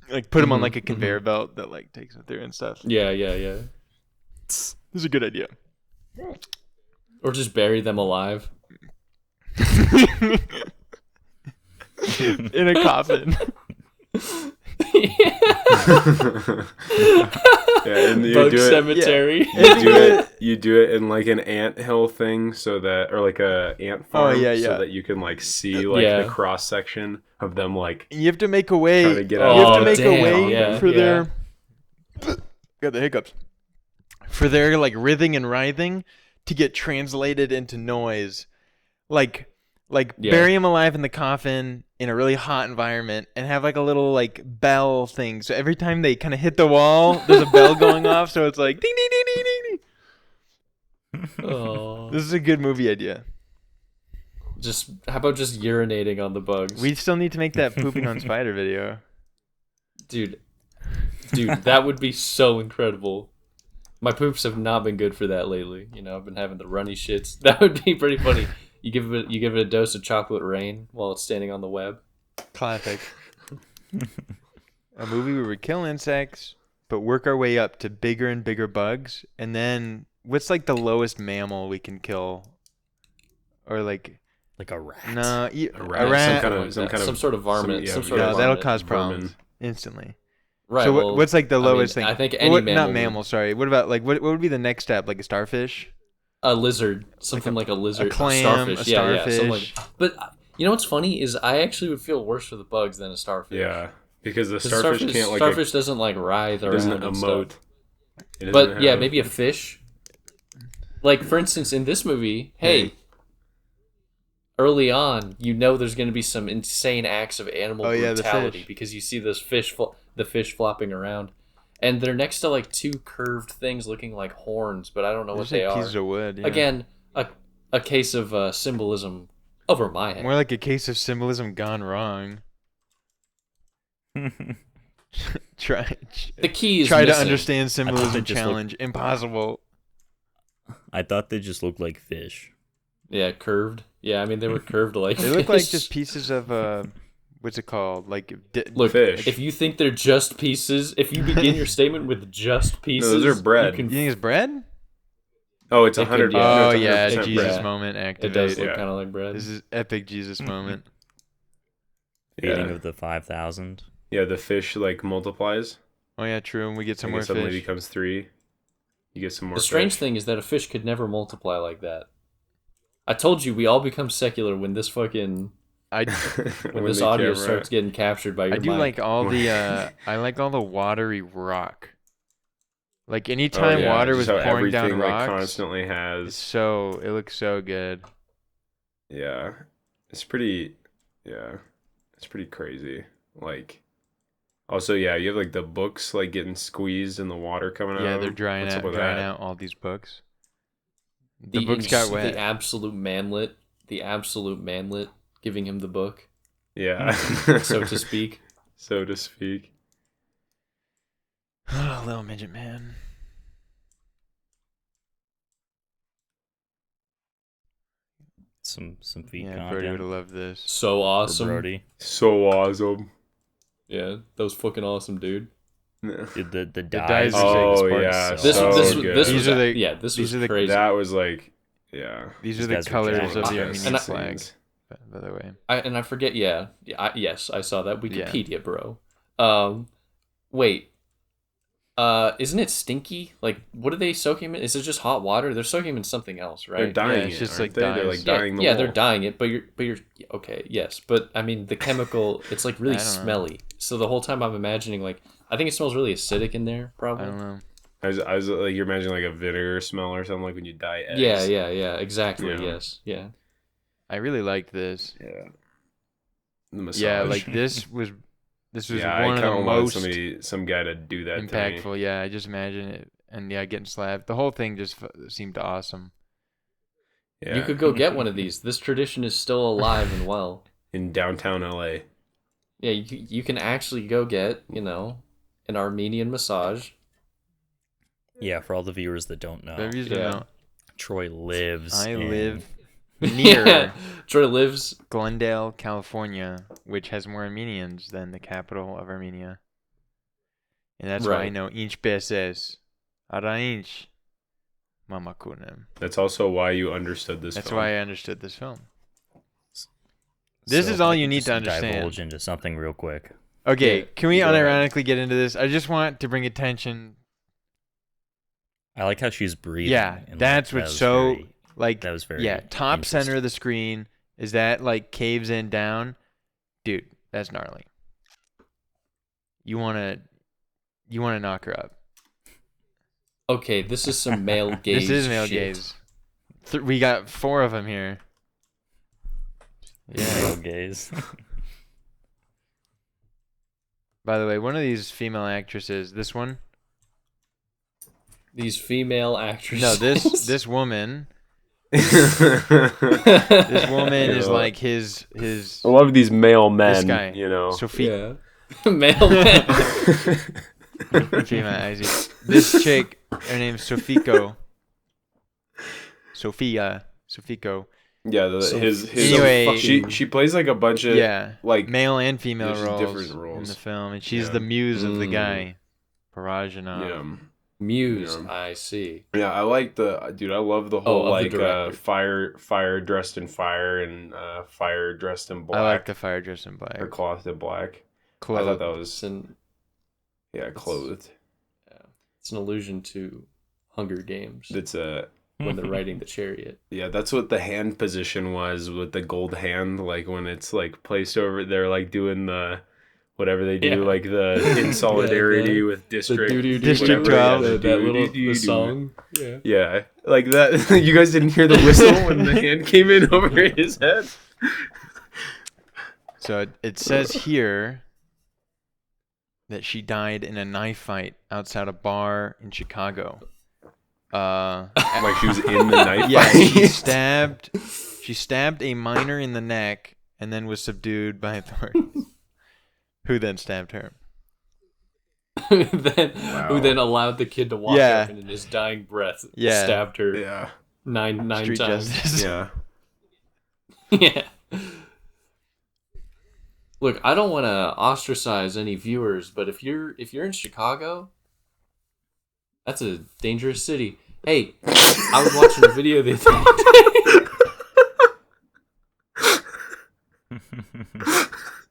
Like put them on like a conveyor belt that like takes it through and stuff. Yeah. This is a good idea. Or just bury them alive. In a coffin. And you Bug do cemetery. You do it in like an ant hill thing, or like a ant farm, so that you can like see like the cross section of them. Like you have to make a way. Trying to get you have to make a way for their. Got the hiccups. For their like writhing and writhing to get translated into noise, like bury him alive in the coffin in a really hot environment and have like a little like bell thing. So every time they kind of hit the wall, there's a bell going off. So it's like ding, ding, ding, ding, ding, ding. Oh. This is a good movie idea. How about just urinating on the bugs? We still need to make that pooping on spider video. Dude, that would be so incredible. My poops have not been good for that lately. I've been having the runny shits. That would be pretty funny. You give it a dose of chocolate rain while it's standing on the web. Classic. A movie where we kill insects, but work our way up to bigger and bigger bugs. And then, what's like the lowest mammal we can kill? Or like a rat. No, a rat. Some kind of some sort of varmint. That'll cause problems instantly. Right. So well, what's like the I mean, lowest thing? I think Well, any what, mammal. not mammal. Sorry. What about like what would be the next step? Like a starfish, A lizard, something like a lizard, a clam, starfish. a Yeah, something starfish. like. But you know what's funny is I actually would feel worse for the bugs than a starfish. Yeah, because the 'Cause starfish can't like starfish doesn't like writhe it doesn't around and emote. stuff. It doesn't But yeah, have- maybe a fish. Like for instance, in this movie, hey, early on, you know there's going to be some insane acts of animal Oh, yeah, the brutality fish. because you see those the fish flopping around, and they're next to like two curved things looking like horns, but I don't know what Just they like are. pieces of wood. Yeah. Again, a case of symbolism over my head. More like a case of symbolism gone wrong. Try The key is to missing. understand symbolism just challenge. Impossible. I thought they just looked like fish. Yeah, curved. Yeah, I mean they were curved like. They look like fish. just pieces of what's it called? Like Look, Fish. if you think they're just pieces, if you begin your statement with just pieces, those are bread. You You can, think it's bread? Oh, it's It could- 100. yeah. no, Oh it's yeah, 100% Jesus bread. moment it activate. does look Yeah. kind of like bread. This is epic Jesus moment. Feeding Yeah. of the 5,000. Yeah, the fish like multiplies. Oh yeah, true. And we get some Like more it suddenly fish. becomes 3. You get some more. The strange fish. thing is that a fish could never multiply like that. I told you we all become secular when this fucking I when this the audio camera- starts getting captured by your I do mic. like all the I like all the watery rock. Like anytime Oh, yeah, water just was how pouring down everything, like, rocks, constantly has. it looks so good. Yeah, it's pretty. Yeah, it's pretty crazy. Like, also, yeah, you have like the books like getting squeezed and the water coming out. Yeah, of they're them. drying What's up out with drying that? out all these books. The books got wet. The absolute manlet, giving him the book, Yeah, so to speak. So to speak. Oh, little midget man. Some feet Yeah, Brody would content have loved this. So for awesome. Brody. So awesome. Yeah, that was fucking awesome, dude. Yeah. Dude, the dyes dyes. are are Oh, part of yeah, the This cell. so this good. this These was are the- this these was are the- crazy. That was like, yeah. These These are the guys are colors jacked. of the Yes, Armenian And I- flag. scenes. By the way, And I forget. Yeah, yes, I saw that Yeah. Wikipedia, bro. Wait. Isn't it stinky? Like, what are they soaking him in? Is it just hot water? They're soaking him in something else, right? They're dying it's it, just aren't like they? They're dyes. like dying the yeah, wall. they're dyeing it, but you're okay, yes, but I mean the chemical, it's like really I don't know. smelly. So the whole time I'm imagining like I think it smells really acidic in there, I probably. don't know. I was like, you're imagining like a vinegar smell or something, like when you dye eggs. Yeah, exactly. Yeah. Yes, yeah. I really liked this. Yeah. The massage. Yeah, like this was yeah, one I of the kind of most want some guy to do that. impactful. To me. Yeah, I just imagine it, and yeah, getting slapped. The whole thing just seemed awesome. Yeah. You could go get one of these. This tradition is still alive and well. in downtown LA. Yeah, you can actually go get, an Armenian massage. Yeah, for all the viewers that don't know, Whatever you Yeah. know. Troy lives. I in- live near Yeah. Troy lives. Glendale, California, which has more Armenians than the capital of Armenia. And that's why I Right. know inch peses. Ara inch. Mama kunem. That's also why you understood this. That's film. why I understood this film. This So is if all I you could need just to understand. Divulge into something real quick. Okay, Yeah, can we go ahead. unironically get into this? I just want to bring attention. I like how she's breathing. Yeah, and, like, that's that what's was so very- like. that was very Yeah, top center interesting. of the screen is that like caves in down, dude. That's gnarly. You wanna knock her up. Okay, this is some male gaze. This is male shit. gaze. We got 4 of them here. Yeah. Male gaze. By the way, one of these female actresses, this one. These female actresses. No, this woman. This woman is Yeah. like his I love these male men. this guy. You know. Sophie. Yeah. Male man. Female, I see. This chick, her name's Sofiko. Sofiko. Yeah, So- his Anyway- she plays like a bunch of Yeah, like male and female there's roles, different in roles. the film, and she's Yeah. the muse of the Mm. guy, Parajanov. yeah. Muse, Yeah. I see. Yeah, I like I love the whole of the like director. fire dressed in fire and fire dressed in black I like the fire dressed in black. or cloth in black. I Clothed. thought that was And Yeah, clothed. It's an allusion to Hunger Games. It's when they're riding the chariot. Yeah, that's what the hand position was with the gold hand. Like when it's like placed over, they're like doing the whatever they do, like the in solidarity with district. District 12. That little the song. Yeah, like that. You guys didn't hear the whistle when the hand came in over his head. So it says here that she died in a knife fight outside a bar in Chicago. Like she was in the knife Yeah, fight. she stabbed a minor in the neck and then was subdued by authorities, who then stabbed her. Who then allowed the kid to walk up and in his dying breath stabbed her. Yeah. Nine Street times. justice. Yeah. Yeah. Look, I don't want to ostracize any viewers, but if you're in Chicago, that's a dangerous city. Hey, I was watching a video the other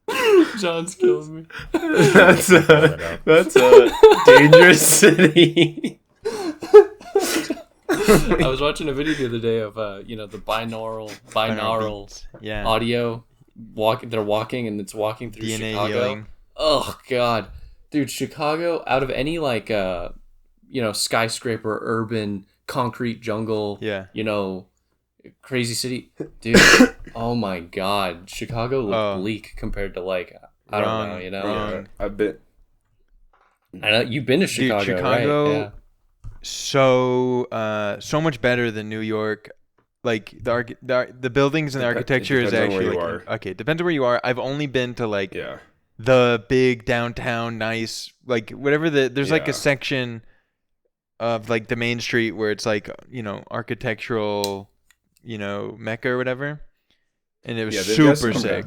day. John's killing me. That's a dangerous city. I was watching a video the other day of the binaural audio. They're walking and it's walking through DNA Chicago. healing. Oh god, dude, Chicago, out of any skyscraper, urban, concrete jungle, crazy city, dude. Oh my god, Chicago looked bleak compared to I don't know, Wrong. I've been. I know you've been to Chicago, Dude, Chicago, right? Yeah. So much better than New York. Like the buildings and the architecture is actually okay. Depends on where you are. I've only been to the big downtown, nice whatever there's like a section of like the main street where it's like architectural, Mecca or whatever, and it was super sick.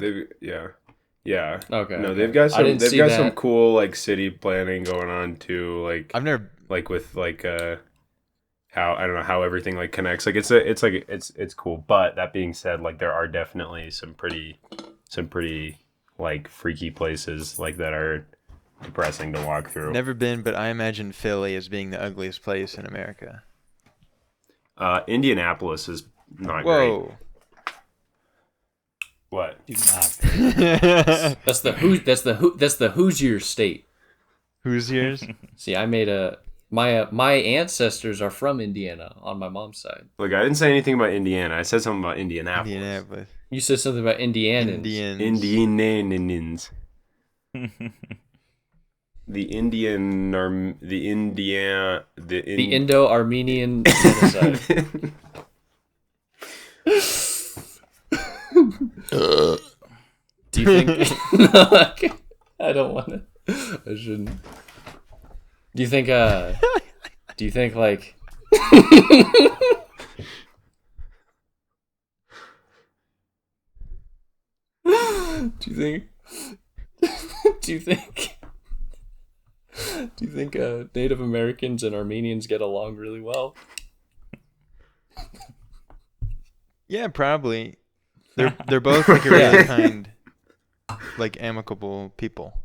Yeah. Okay. No, they've got some cool city planning going on too. I've never with how I don't know how everything connects. It's cool. But that being said, there are definitely some pretty freaky places that are depressing to walk through. Never been, but I imagine Philly as being the ugliest place in America. Indianapolis is not great. What? That's the Hoosier state. Hoosiers? See, I made my ancestors are from Indiana on my mom's side. Look, I didn't say anything about Indiana. I said something about Indianapolis. You said something about Indianans. Indianans. The Indo-Armenian genocide. Do you think? I don't want to. I shouldn't. Do you think? Do you think Do you think Native Americans and Armenians get along really well? Yeah, probably. They're both a really kind, amicable people.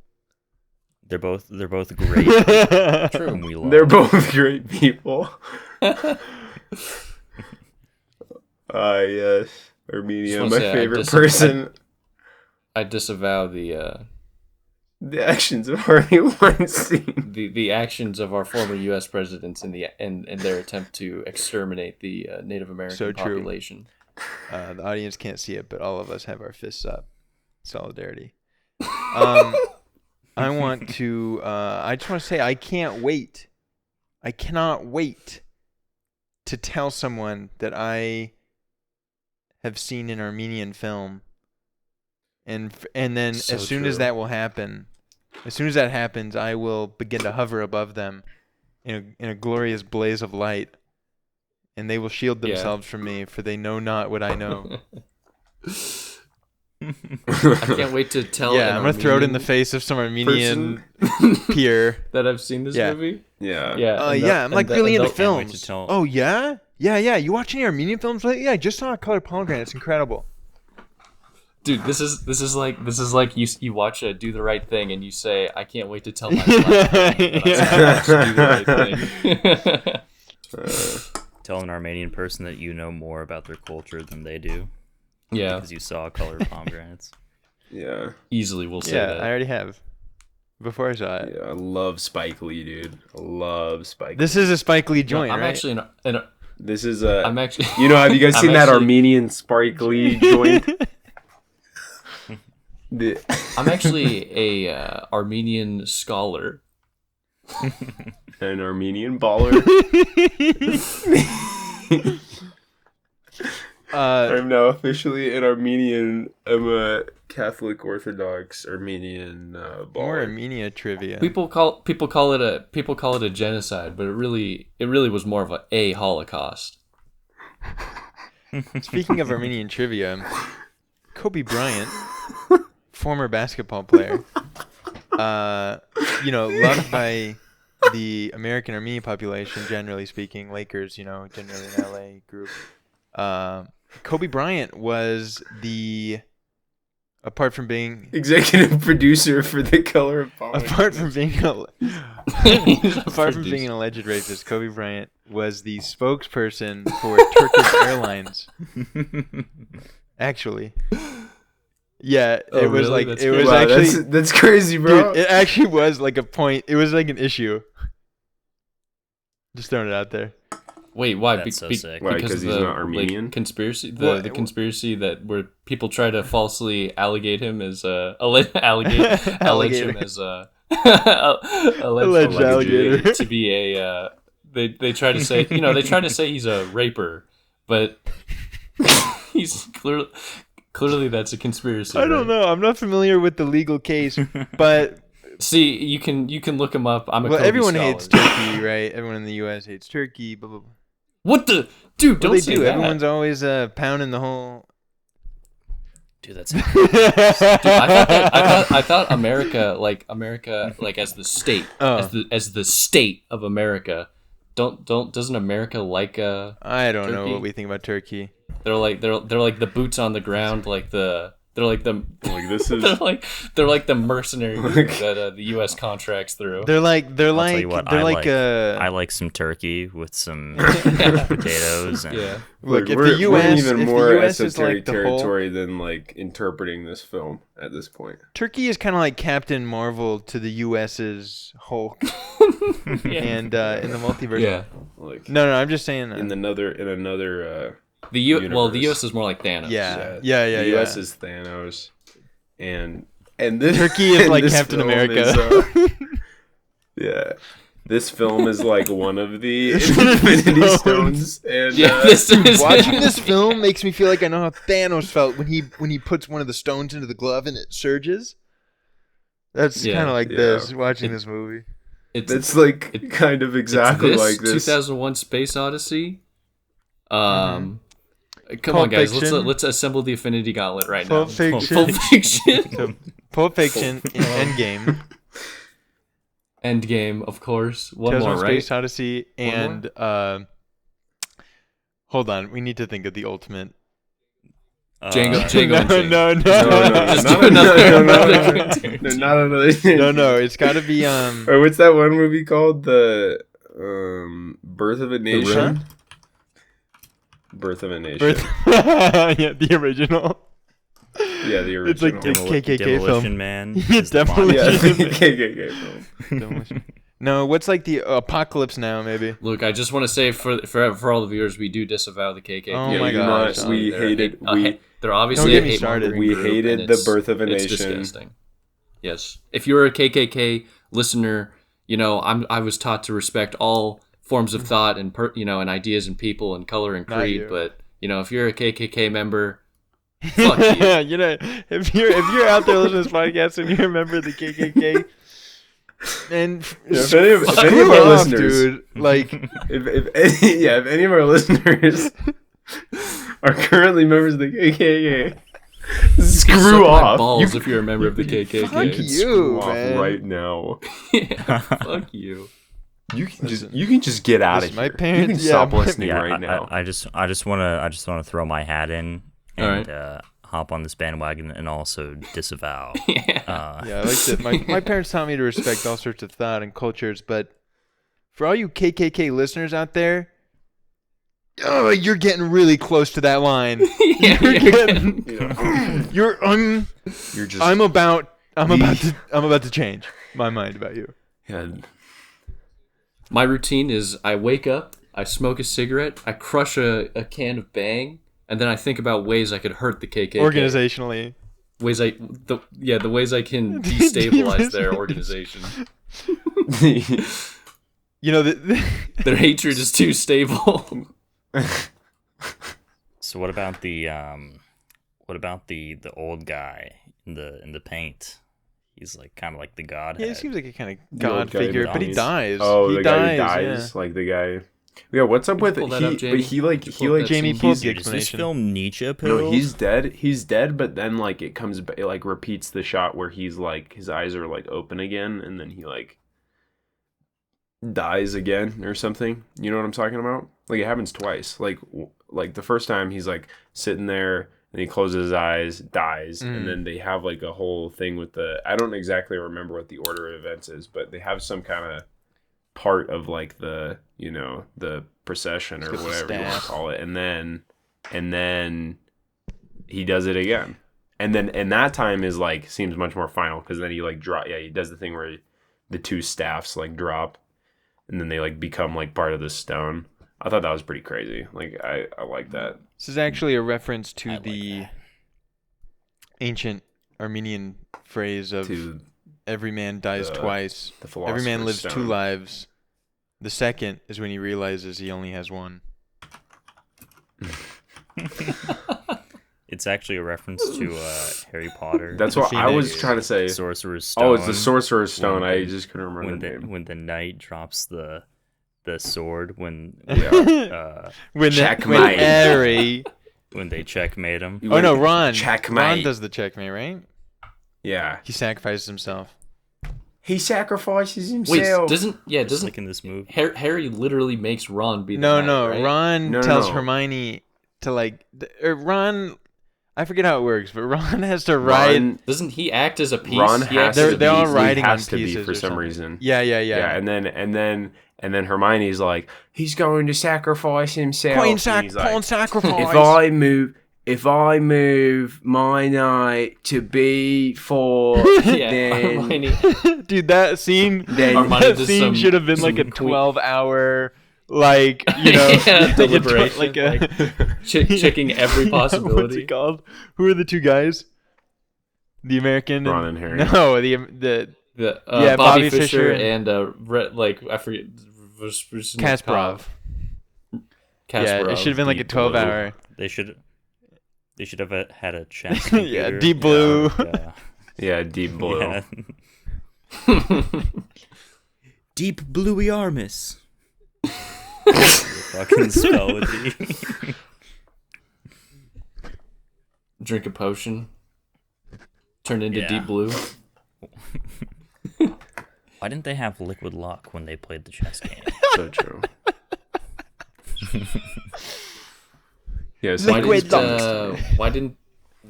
They're both great. True. We love. They're both great people. Yes, Armenia, my favorite person. I disavow the actions of Harvey Weinstein. The actions of our former U.S. presidents in their attempt to exterminate the Native American population. The audience can't see it, but all of us have our fists up. Solidarity. I want to. I just want to say I can't wait. I cannot wait to tell someone that I have seen an Armenian film. And then as soon as that happens, I will begin to hover above them in a glorious blaze of light, and they will shield themselves from me, for they know not what I know. I can't wait to tell. Yeah, I'm gonna throw it in the face of some Armenian peer that I've seen this movie. Yeah. I'm really into films. Oh yeah. You watch any Armenian films lately? Yeah, I just saw Color Pomegranate. It's incredible. Dude, this is like you watch Do the Right Thing and you say, I can't wait to tell my black friend that I watched Do the Right Thing. Tell an Armenian person that you know more about their culture than they do. Yeah, Because you saw Color of Pomegranates. Yeah. easily we'll say Yeah, that. I already have. Before I saw it. Yeah, I love Spike Lee, dude. I love Spike Lee. This is a Spike Lee joint, I'm right? actually This is I'm actually You know, have you guys I'm seen that actually- Armenian Spike Lee joint? I'm actually a Armenian scholar. An Armenian baller. I'm now officially an Armenian. I'm a Catholic Orthodox Armenian more baller. Armenia trivia. People call it a genocide, but it really was more of a Holocaust. Speaking of Armenian trivia, Kobe Bryant, former basketball player, loved by the American Armenian population, generally speaking, Lakers, generally an LA group. Kobe Bryant was apart from being Executive producer for The Color of Pomegranates. apart from being an alleged rapist, Kobe Bryant was the spokesperson for Turkish Airlines. Actually, yeah, Oh, it was really? like That's it crazy. was Wow, actually, that's crazy, bro. dude, it actually was like a point. It was like an issue. Just throwing it out there. Wait, why? That's so sick. Why, Because 'cause of he's the not Armenian? conspiracy, Well, the conspiracy that where people try to falsely allegate him as allege him as Alleged alligator. to be a they try to say he's a raper, but he's clearly that's a conspiracy. I don't know. I'm not familiar with the legal case, but See, you can look him up. I'm a Kobe everyone scholar. hates Turkey, right? Everyone in the U.S. hates Turkey. Blah, blah, blah. What the dude? Don't Well, they say do. that. Everyone's always pounding the whole. Dude, that's Dude, I thought America, like as the state, Oh. as the state of America, doesn't America like I don't know Turkey? what we think about Turkey. they're like the boots on the ground, they're like the This is they're like the mercenary group that the U.S. contracts through. They're like I'll tell you what, they're I like I like some turkey with some potatoes. And Yeah, look, if we're the U.S. even if more the U.S. is esoteric like the whole territory than like interpreting this film at this point. Turkey is kind of like Captain Marvel to the U.S.'s Hulk, yeah. and in the multiverse. Yeah. Like No, I'm just saying. in another The Universe. U.S. is more like Thanos. Yeah. The U.S. is Thanos, and this Turkey is and like this Captain film America. is, yeah, this film is like one of the Infinity Stones. Stones, and Yeah, this is Watching this film makes me feel like I know how Thanos felt when he puts one of the stones into the glove and it surges. That's Yeah. kind of like Yeah. this. Watching this movie. it's like kind of exactly it's like this. 2001: Space Odyssey. Come Pulp on, guys. Fiction. Let's assemble the Infinity Gauntlet right Pulp now. Fiction. Pulp Fiction. Pulp Fiction, Endgame, Endgame, of course. One 2001: more, right? Space Odyssey, One and hold on, we need to think of the ultimate. Django no, Unchained. no, no, Just not do another not another thing. no. It's got to be Or what's that one movie called? The Birth of a Nation. Huh? Birth of a Nation. yeah, the original. Yeah, the original. It's like the KKK Demolition film. Man. Yeah, is the Demolition yeah, Bond. the KKK film. No, what's like the Apocalypse Now, maybe? Look, I just want to say for all the viewers, we do disavow the KKK. Oh Yeah, my we do gosh. not- we They're hated. they're obviously Don't get a me hate started. mongering We group, hated and the it's- Birth of a It's Nation. disgusting. Yes, if you're a KKK listener, I was taught to respect all forms of thought and and ideas and people and color and Not creed. you. But if you're a KKK member, fuck you. If you're out there listening to this podcast and you're a member of the KKK, and Yeah, if any of our screw off, listeners, dude, like if any of our listeners are currently members of the KKK, Suck screw my off. balls if you're a member of the Fuck KKK. you. Screw off man. right now. Yeah, fuck you. You can just get out of Listen, here. my parents- you can yeah, stop my- listening Yeah, right now. I just want to throw my hat in All and right. hop on this bandwagon and also disavow. Yeah. Yeah, I like that. My parents taught me to respect all sorts of thought and cultures, but for all you KKK listeners out there, oh, you're getting really close to that line. I'm about to change my mind about you. Yeah. My routine is I wake up, I smoke a cigarette, I crush a can of Bang, and then I think about ways I could hurt the KKK. Organizationally. The ways I can destabilize their organization. You know, Their hatred is too stable. So what about the old guy in the paint? He's like kind of like the godhead. yeah, he seems like a kind of The old god guy in figure, the but he dies. dies. Oh, he the dies, guy who dies, like the guy. Yeah, what's up with pull it? that up, Jamie? Jamie He's- pulled the Dude, is this explanation. film Nietzsche pills? No, he's dead. He's dead, but then like it comes, it like repeats the shot where he's like his eyes are like open again, and then he like dies again or something. You know what I'm talking about? Like it happens twice. Like the first time he's like sitting there and he closes his eyes, dies, and then they have like a whole thing with the. I don't exactly remember what the order of events is, but they have some kind of part of like the the procession or With the whatever you want to staff. call it, and then he does it again, and that time is like seems much more final because then he like he does the thing where the two staffs like drop and then they like become like part of the stone. I thought that was pretty crazy. Like I like that. This is actually a reference to I like the that. ancient Armenian phrase of To every man dies twice. the Every man Philosopher's lives two Stone. lives. The second is when he realizes he only has one. It's actually a reference to Harry Potter. That's what I was trying to say. Sorcerer's Stone. Oh, it's the Sorcerer's Stone. When I the- just couldn't remember when the the name. when the knight drops the sword when Yeah. When Checkmate. Harry. when they checkmate him. Oh no, Ron. Checkmate. Ron does the checkmate, right? Yeah. He sacrifices himself. He sacrifices Wait, himself. doesn't Just like in this movie. Harry literally makes Ron be the No, knight, no. right? Ron No, tells no. Hermione to like. Ron. I forget how it works, but Ron has to ride. Doesn't he act as a piece? Ron He has acts as to a they're all piece. riding he has on to be pieces for or some something. reason. Yeah. And then Hermione's like, he's going to sacrifice himself. Queen And he's like, sacrifice. if I move my knight to B4, Yeah, then Hermione. Dude, that scene. Hermione That does scene some- should have been like a some queen- 12-hour, like Yeah, like deliberation, like a checking every What's possibility. it called? Who are the two guys? The American. Ron and Harry. No, the The Yeah, Bobby Bobby Fischer Fischer. and I forget. Kasparov. Yeah, it should have been like a Deep Blue. 12-hour. They should have had a chess Yeah, computer. Deep Blue. Yeah. yeah, Deep Blue. Yeah. Deep Bluey Armis. Fucking spell with D. Drink a potion. Turn into Yeah. Deep Blue. Why didn't they have liquid luck when they played the chess game? So true. Yeah, it's Why Liquid didn't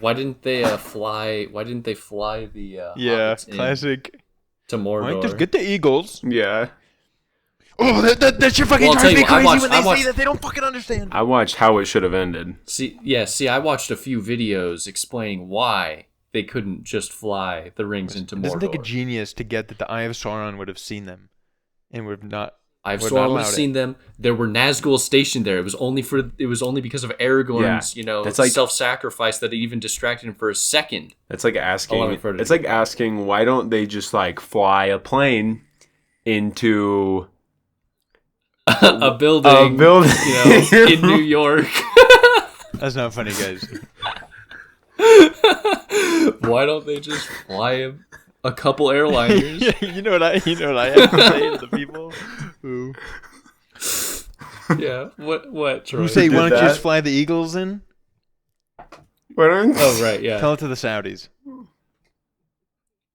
why didn't they fly? Why didn't they fly the Yeah, hobbits in classic. to Mordor? Why don't you just get the Eagles? yeah. Oh, that shit fucking Well, I'll drives me tell you crazy what, when I they watched- say that they don't fucking understand. I watched how it should have ended. See, I watched a few videos explaining why they couldn't just fly the rings into It doesn't take a Mordor. genius to get that the Eye of Sauron would have seen them, and would have not. I've would sort not of allowed seen them. There were Nazgul stationed there. It was only because of Aragorn's, that's like- self-sacrifice that it even distracted him for a second. It's like asking. I've heard of It's it. like asking why don't they just like fly a plane into a building, a building? in New York. That's not funny, guys. Why don't they just fly a couple airliners? you know what I have to say to the people who Yeah. What? Troy? say, did why don't you that? just fly the Eagles in? Why don't- Oh right, yeah. Tell it to the Saudis.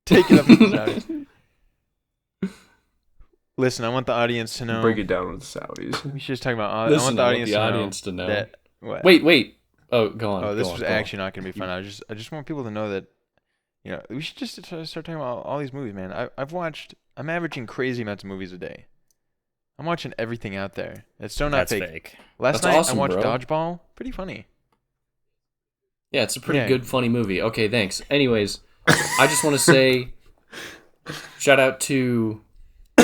Take it up to the Saudis. Listen, I want the audience to know. Break it down with the Saudis. We should just talk about. I Listen, want the I want audience the to audience know to know. that. What? Wait. Oh, go on. Oh, this go was on, go on. actually not gonna be fun. I just want people to know that, we should just start talking about all these movies, man. I'm averaging crazy amounts of movies a day. I'm watching everything out there. It's so not That's fake. Last That's night awesome, I watched bro. Dodgeball. Pretty funny. Yeah, it's a pretty Yeah. good, funny movie. Okay, thanks. Anyways, I just want to say, shout out to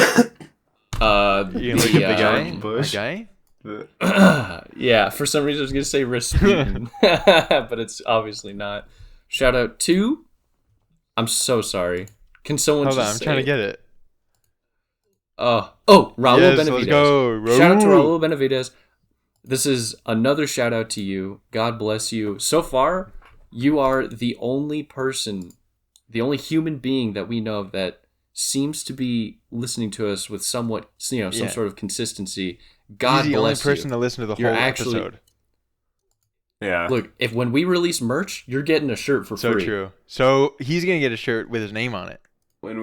You gonna look at the guy? Bush. The guy? yeah, for some reason I was gonna say Rasputin, but it's obviously not. Shout out to. I'm so sorry. Can someone Hold just on, I'm say trying to it? get it. Raul Yes, Benavidez. let's go, Shout out to Raul. Raul Benavidez. This is another shout out to you. God bless you. So far, you are the only person, the only human being that we know of that seems to be listening to us with somewhat, some Yeah. sort of consistency. God He's the only bless person you. to listen to the You're whole actually- episode. Yeah. Look, if when we release merch, you're getting a shirt for So free. true. So he's gonna get a shirt with his name on it. When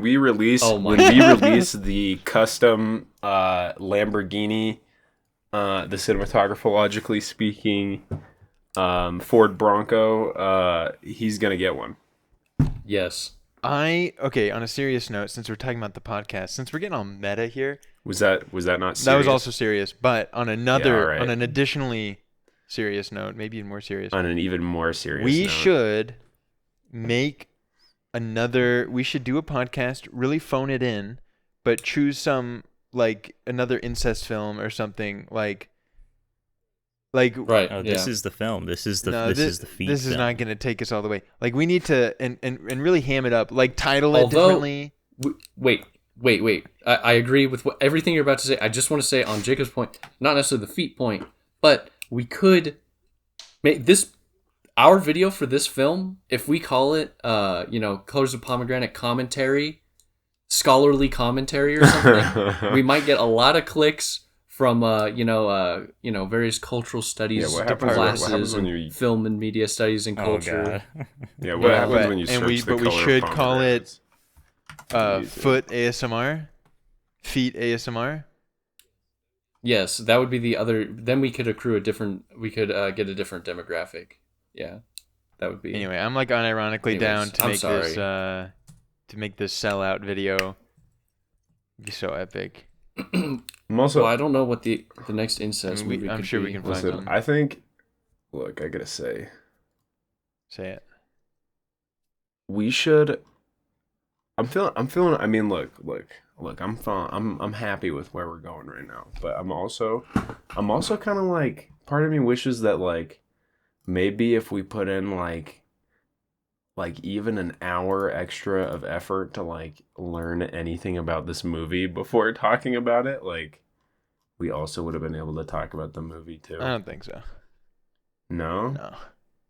we release Oh my the custom Lamborghini, the cinematographologically speaking, Ford Bronco, he's gonna get one. Yes. Okay, on a serious note, since we're talking about the podcast, since we're getting all meta here, Was that not serious? that was also serious. But on all right. on an additionally serious note, maybe even more serious, On an even more serious we note. should make we should do a podcast, really phone it in, but choose some another incest film or something like Right. Oh, yeah. this is the film. This is the feed. This is film. not going to take us all the way. Like, we need to and really ham it up. Like, title it Although- differently. Wait. I agree with everything you're about to say. I just want to say on Jacob's point, not necessarily the feet point, but we could make this our video for this film. If we call it, Colors of Pomegranate commentary, scholarly commentary or something, we might get a lot of clicks from various cultural studies Yeah, what happens classes when and you- film and media studies and Oh culture. god. Yeah, what happens but- when you and search we- the but we color of should call it, pomegranates? foot ASMR, feet ASMR. Yes, that would be the other. Then we could accrue a different. We could get a different demographic. Yeah, that would be. Anyway, I'm unironically down Anyways, to I'm make this sellout video. It'd be so epic. I'm also, Well, I don't know what the next incest movie I'm could sure be. we can find listen, something. I think, look, I gotta say, Say it. we should. I'm feeling. I mean, look. I'm happy with where we're going right now, but I'm also kind of like, part of me wishes that maybe if we put in even an hour extra of effort to learn anything about this movie before talking about it, we also would have been able to talk about the movie too. I don't think so. No? No.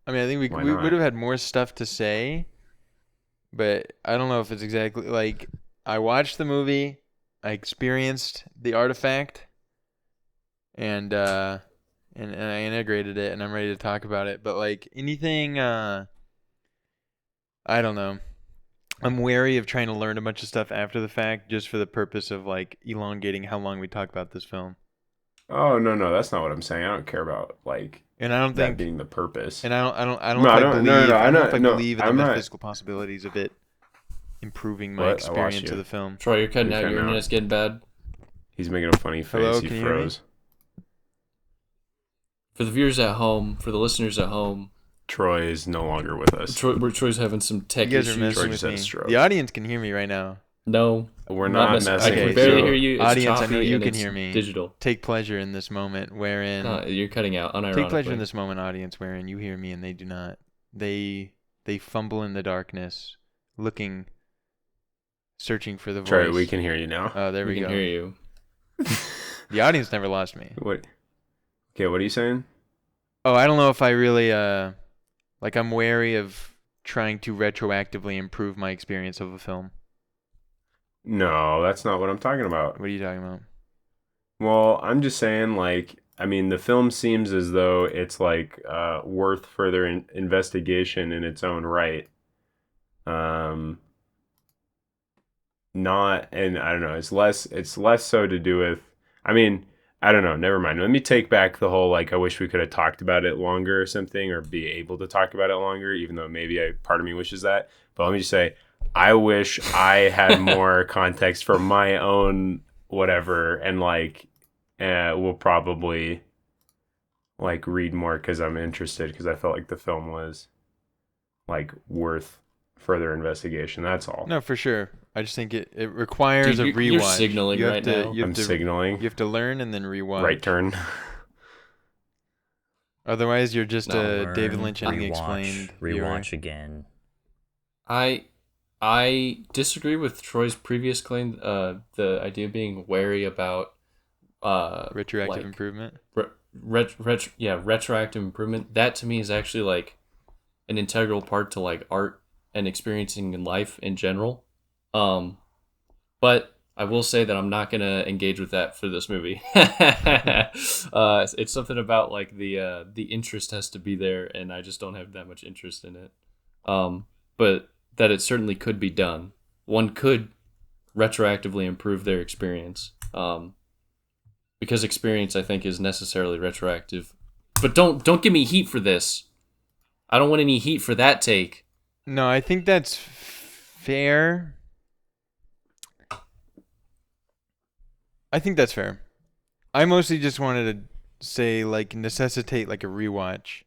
I mean, I think Why we not? would have had more stuff to say, but I don't know if it's exactly I watched the movie, I experienced the artifact, and I integrated it, and I'm ready to talk about it. But anything, I don't know. I'm wary of trying to learn a bunch of stuff after the fact, just for the purpose of elongating how long we talk about this film. Oh, no, that's not what I'm saying. I don't care about And I don't that think, being the purpose. and I don't No, I don't- believe, no, no, I don't know if I no, believe in the I'm not- metaphysical possibilities of it improving my What? I lost experience you. of the film. Troy, you're cutting You're out. cutting Your out. internet's getting bad. He's making a funny face. Hello, He can you hear me? froze. For the viewers at home, for the listeners at home, Troy is no longer with us. Troy's having some tech You guys are issues. messing Troy with just had a me. stroke. The audience can hear me right now. No, We're not messing I can with barely you. hear you. It's Audience, I choppy know you and can it's hear me. Digital. Take pleasure in this moment wherein You're cutting out. Unironically. take pleasure in this moment, audience, wherein you hear me and they do not. They fumble in the darkness, looking, searching for the voice. Troy, we can hear you now. Oh, there we can go. hear you. The audience never lost me. What? Okay, what are you saying? Oh, I don't know if I really I'm wary of trying to retroactively improve my experience of a film. No, that's not what I'm talking about. What are you talking about? Well, I'm just saying, the film seems as though it's worth further investigation in its own right. Not, and I don't know. It's less so to do with. I mean, I don't know. Never mind. Let me take back the whole like I wish we could have talked about it longer or something, or be able to talk about it longer, even though maybe part of me wishes that. But let me just say, I wish I had more context for my own whatever, and like we'll probably like read more because I'm interested, because I felt like the film was like worth further investigation. That's all. No, for sure. I just think it requires a rewatch. You're signaling you have right to, now. You have I'm to, signaling. You have to learn and then rewatch. Right turn. Otherwise, you're just a Learn, David Lynch ending rewatch, explained. Rewatch viewer. again. I disagree with Troy's previous claim. The idea of being wary about Retroactive like, improvement. Retroactive improvement. That to me is actually like an integral part to like art and experiencing in life in general. But I will say that I'm not gonna engage with that for this movie. It's something about like the interest has to be there, and I just don't have that much interest in it. But that it certainly could be done. One could retroactively improve their experience. Because experience, I think, is necessarily retroactive. But don't give me heat for this. I don't want any heat for that take. No, I think that's fair. I think that's fair. I mostly just wanted to say, like, necessitate, like, a rewatch.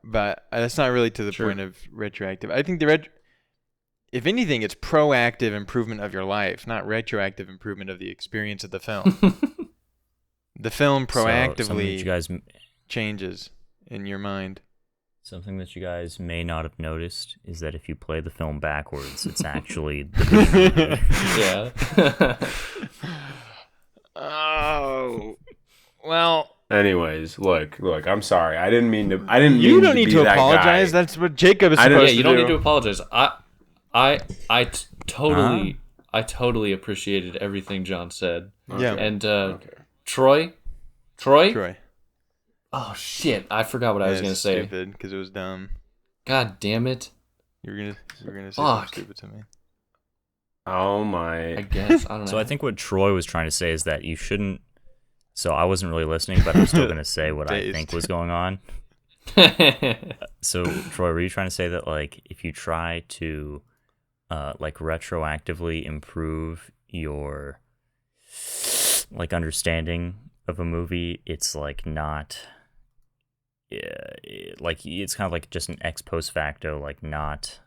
But that's not really to the Sure. point of retroactive. I think if anything, it's proactive improvement of your life, not retroactive improvement of the experience of the film. The film So, something that proactively you guys changes in your mind. Something that you guys may not have noticed is that if you play the film backwards, it's actually the movie. Yeah. Oh, well. Anyways, look. I'm sorry. I didn't mean to. You don't need be to that apologize. guy. That's what Jacob is I supposed didn't- to do. You don't need to apologize. I totally appreciated everything John said. Yeah. And Okay. Troy? Troy. Oh shit! I forgot what I was gonna say. Stupid, because it was dumb. God damn it! You were gonna say Fuck. something stupid to me. Oh I my. guess I don't know. So I think what Troy was trying to say is that you shouldn't. So I wasn't really listening, but I'm still going to say what I Dazed. think was going on. So Troy, were you trying to say that like if you try to like retroactively improve your like understanding of a movie, it's like not like it's kind of like just an ex post facto, like not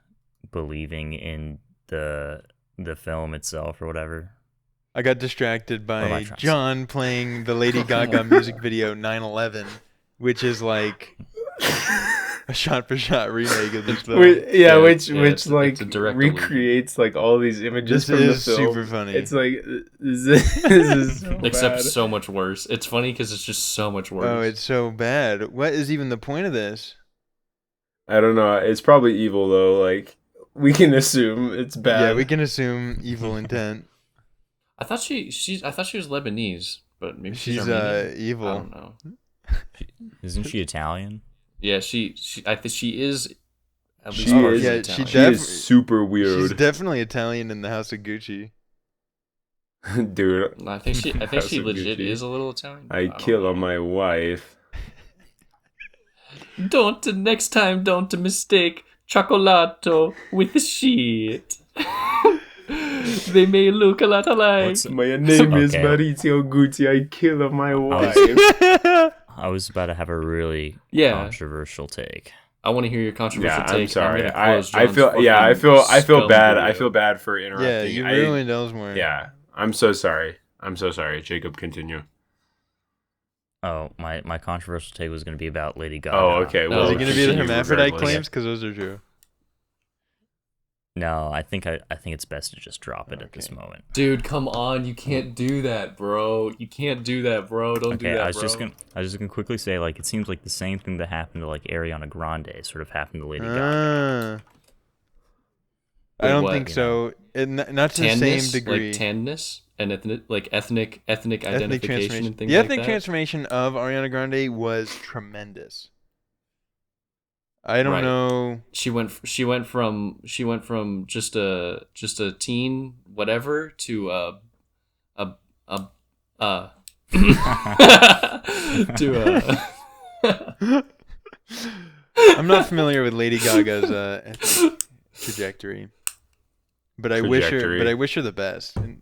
believing in the film itself or whatever. I got distracted What am I by trying to say? John playing the Lady Gaga music video 9/11, which is like a shot-for-shot remake of this film. it's a direct recreates like all these images This from the is film. super funny. It's like this is so Except bad. so much worse. It's funny because it's just so much worse. Oh, it's so bad. What is even the point of this? I don't know. It's probably evil though. Like we can assume it's bad. Yeah, we can assume evil intent. I thought she was Lebanese, but maybe she's She's Armenian. evil. I don't know. Isn't she Italian? Yeah, I think she is. At least She partially is- yeah, Italian. She is super She's weird, definitely Italian in the House of Gucci. dude. I think she House of legit Gucci. is a little Italian. I don't kill know. on my wife. Next time, don't mistake chocolato with shit. They may look a lot alike. What's- My name is Okay. Maurizio Gucci. I kill on my wife. I was about to have a really Yeah. controversial take. I want to hear your controversial Yeah, take. I'm and sorry. gonna I close feel John's I fucking feel bad. scum I video. feel bad for Yeah, interrupting. you I- ruined Ellsmore. Yeah, I'm so sorry. Jacob, continue. Oh, my controversial take was going to be about Lady Gaga. Oh, okay. No, Well, Is it going to be the continue hermaphrodite regardless. claims? Because those are true. No, I think it's best to just drop it at this moment. Dude, come on! You can't do that, bro. You can't do that, bro. Don't do Okay, that, I was bro. just gonna quickly say like it seems like the same thing that happened to like Ariana Grande sort of happened to Lady Gaga. I don't what? think You so. Not to the Tanness, same degree. like tanness and ethnic Ethnic identification transformation. and things The like ethnic that. transformation of Ariana Grande was tremendous. I don't Right. know. She went from just a teen whatever to I'm not familiar with Lady Gaga's ethnic trajectory, but I wish her the best. And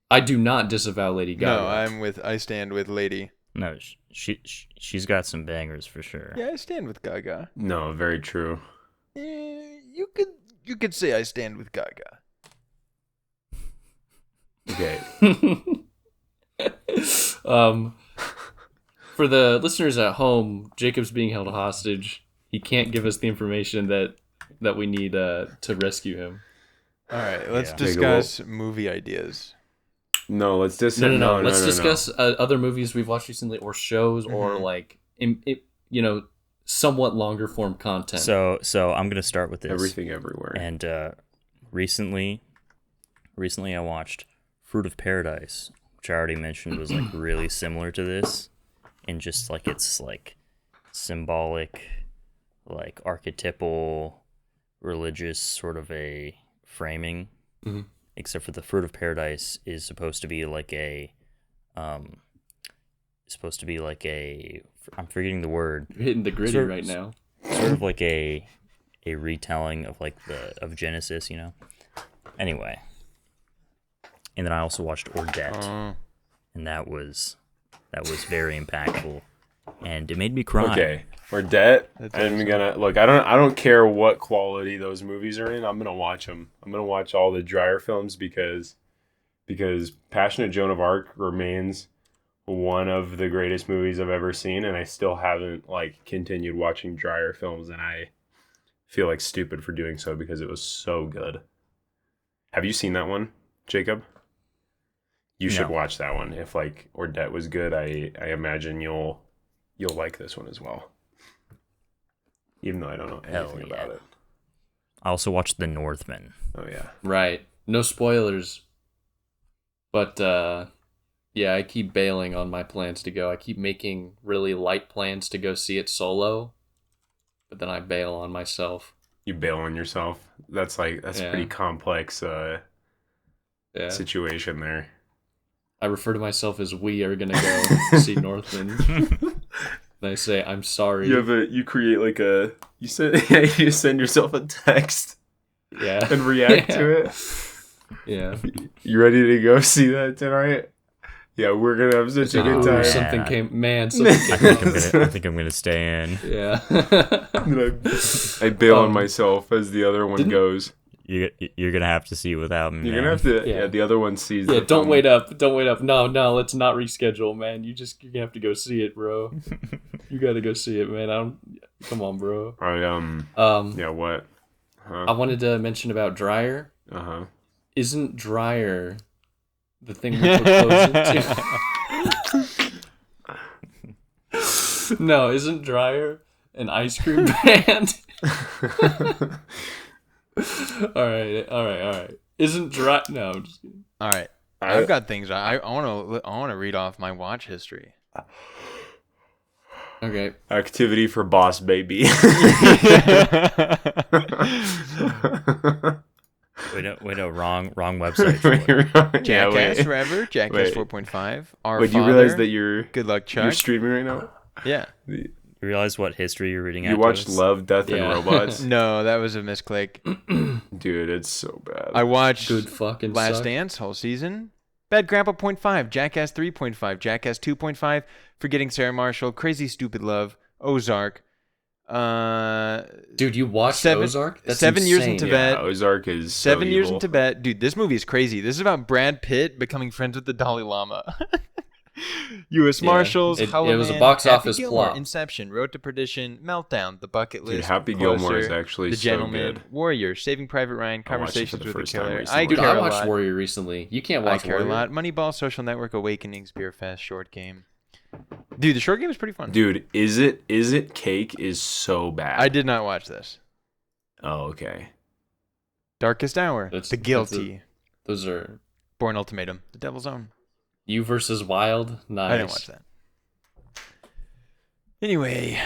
I do not disavow Lady Gaga. no, I stand with Lady. No, she's got some bangers for sure. Yeah, I stand with Gaga. No, very true. You could say I stand with Gaga. Okay. For the listeners at home, Jacob's being held hostage. He can't give us the information that we need to rescue him. All right, let's Yeah. discuss movie ideas. No, let's just No. Let's discuss other movies we've watched recently, or shows, or like somewhat longer form content. So I'm gonna start with this. Everything everywhere. And recently I watched Fruit of Paradise, which I already mentioned was like really similar to this, in just like it's like symbolic, like archetypal, religious sort of a framing. Mm-hmm. Except for the Fruit of Paradise is supposed to be like a, I'm forgetting the word. You're hitting the gritty right now. Sort of like a retelling of like of Genesis, you know. Anyway, and then I also watched Ordette, and that was very impactful, and it made me cry. Okay, Ordette. I'm gonna look. I don't care what quality those movies are in. I'm gonna watch them. I'm gonna watch all the Dreyer films because Passionate Joan of Arc remains one of the greatest movies I've ever seen, and I still haven't like continued watching Dreyer films, and I feel like stupid for doing so because it was so good. Have you seen that one, Jacob? You should watch that one. If like Ordette was good, I imagine you'll like this one as well. Even though I don't know anything about it. I also watched The Northman. Oh yeah. Right. No spoilers. But yeah, I keep bailing on my plans to go. I keep making really light plans to go see it solo, but then I bail on myself. You bail on yourself. That's a pretty complex situation there. I refer to myself as we are gonna go see Northman. And I say I'm sorry. You create like you send yourself a text. Yeah. And react to it. Yeah. You ready to go see that tonight? Yeah, we're gonna have such a good time. Something came. I think I'm gonna stay in. Yeah. I bail on myself as the other one goes. You're gonna have to see it without me. You're gonna have to. Yeah, the other one sees. Yeah, don't wait up. Don't wait up. No, let's not reschedule, man. You're gonna have to go see it, bro. You gotta go see it, man. Come on, bro. Yeah. What? I wanted to mention about Dreyer. Isn't Dreyer the thing we put clothes into? No, isn't Dreyer an ice cream brand? All right. Isn't Dreyer? No, I'm just kidding. All right, I've got things. I want to read off my watch history. Okay. Activity for Boss Baby. Wait, no, wrong website. Jackass Forever, Jackass 4.5. Wait, do you realize that you're Good Luck Chuck? You're streaming right now? Yeah. You realize what history you're reading? You watched Love, Death, and Robots? No, that was a misclick. Dude, it's so bad. I watched Good fucking Last suck. Dance whole season. Bad Grandpa 0.5, Jackass 3.5, Jackass 2.5, Forgetting Sarah Marshall, Crazy Stupid Love, Ozark. Dude, you watched Ozark? That's 7 years in insane. Tibet. Yeah, Ozark is 7 years in evil. Tibet. Dude, this movie is crazy. This is about Brad Pitt becoming friends with the Dalai Lama. U.S. Marshals, it Hollow was a Man, box Happy office Gilmore, flop. Inception, Road to Perdition, Meltdown, The Bucket List, Dude, Happy Closer, Gilmore is actually The so Gentleman, good. Warrior, Saving Private Ryan, I watched it for Conversations the with the first time Killer. recently. I Dude, care I a watched lot. Warrior recently. You can't I watch care Warrior. a lot. Moneyball, Social Network, Awakenings, Beer Fest, Short Game. Dude, the short game is pretty fun. Dude, Is It Cake is so bad. I did not watch this. Oh, okay. Darkest Hour, That's- The Guilty, Those are Born Ultimatum, The Devil's Own. You versus Wild. Nice. I didn't watch that. Anyway,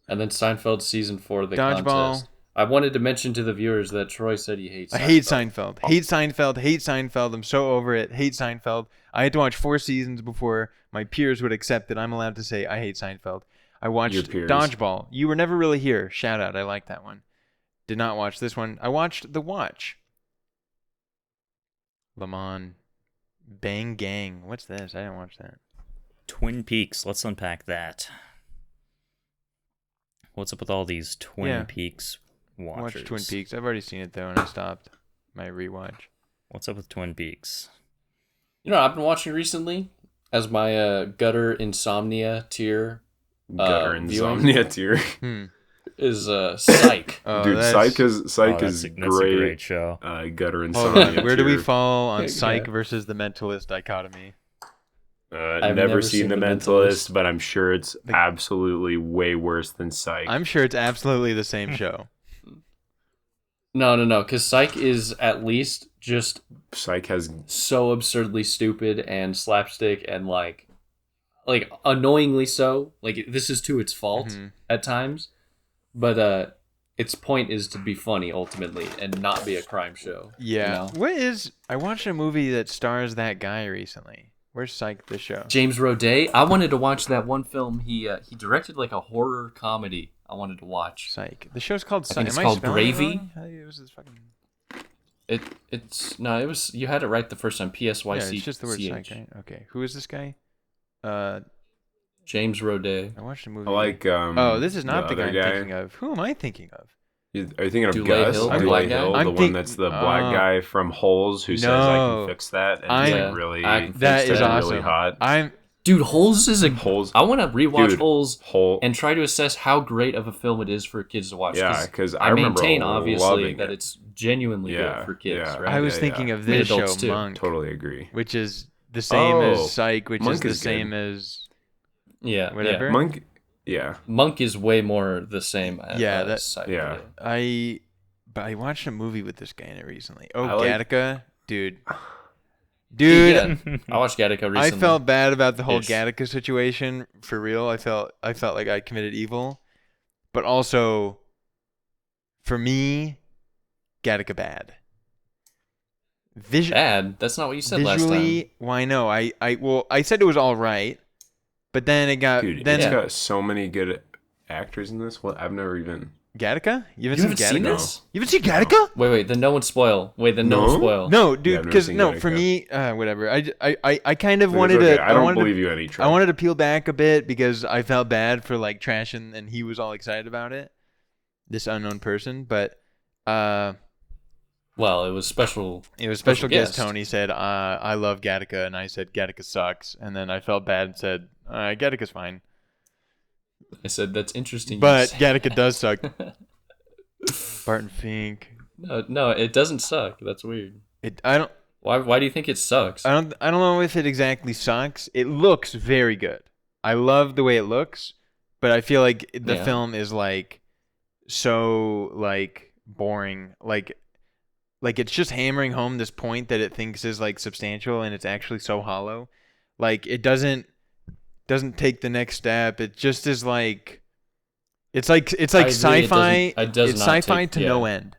And then Seinfeld season 4, the Dodgeball, contest. I wanted to mention to the viewers that Troy said he hates Seinfeld. I hate Seinfeld. Hate Seinfeld. Hate Seinfeld. I'm so over it. Hate Seinfeld. I had to watch 4 seasons before my peers would accept that I'm allowed to say I hate Seinfeld. I watched Dodgeball. You were never really here. Shout out. I like that one. Did not watch this one. I watched The Watch. Lamont. Bang Gang. What's this? I didn't watch that. Twin Peaks. Let's unpack that. What's up with all these Twin Peaks watchers? Watch Twin Peaks. I've already seen it though, and I stopped my rewatch. What's up with Twin Peaks? You know, I've been watching recently as my gutter insomnia tier. Gutter insomnia tier. Is Psych. Dude, Psych is That's great. a great show. Gutter insomnia. Where do we tier. fall on Psych versus The Mentalist dichotomy? I've never seen The Mentalist, but I'm sure it's absolutely way worse than Psych. I'm sure it's absolutely the same show. No, because Psych is at least just Psych has so absurdly stupid and slapstick and like annoyingly so. Like this is to its fault at times, but its point is to be funny ultimately and not be a crime show. Yeah. You know? I watched a movie that stars that guy recently. Where's Psych, the show? James Roday. I wanted to watch that one film. He directed like a horror comedy. I wanted to watch. Psych. The show's called Psych. I think it's called Gravy. It was this fucking... It was you had it right the first time. PSYC. Yeah, it's just the word Psych, right? Okay. Who is this guy? James Roday. I watched a movie. I like this is not the guy I'm thinking of. Who am I thinking of? Are you thinking of Dulé Gus? Hill, Dulé Hill, the one that's the black guy from Holes who says I can fix that, and he's like really that is awesome. Really hot. Dude, Holes is Holes. I want to rewatch Holes Hole and try to assess how great of a film it is for kids to watch. Yeah, because I remember maintain obviously loving that it. it's genuinely good for kids. Yeah. Right? I was thinking of this show, Adults too. Monk, Totally agree. which is the same as Psych, which Monk is the is same good. as whatever. Monk. Yeah. Monk is way more the same. As Psych. Yeah. But I watched a movie with this guy in it recently. Oh, I like- Gattaca, dude. Yeah. I watched Gattaca recently. I felt bad about the whole Ish. Gattaca situation for real. I felt like I committed evil, but also for me, Gattaca bad. Bad? That's not what you said last Visually, time. well, I know. I said it was all right, but then it got Dude, then it's got so many good actors in this. What I've never even. Gattaca. You You haven't seen seen Gattaca? this? You haven't seen Gattaca? Wait. Then no one spoil. No? spoil. No, Yeah, dude. I've never Because seen for Gattaca. me, whatever. I kind of It's wanted okay. to. I don't wanted believe to, you any. I wanted to peel back a bit because I felt bad for like trashing, and he was all excited about it. This unknown person, but Well, it was special. it was special guest guest. Tony said, "I love Gattaca," and I said Gattaca sucks, and then I felt bad and said, "Gattaca's fine," I said that's interesting. but Gattaca does suck. Barton Fink. No, it doesn't suck. That's weird. I don't. Why do you think it sucks? I don't know if it exactly sucks. It looks very good. I love the way it looks, but I feel like the film is like so like boring. Like it's just hammering home this point that it thinks is like substantial, and it's actually so hollow. Like it doesn't take the next step. It just is like it's like sci-fi. It's sci-fi to no end.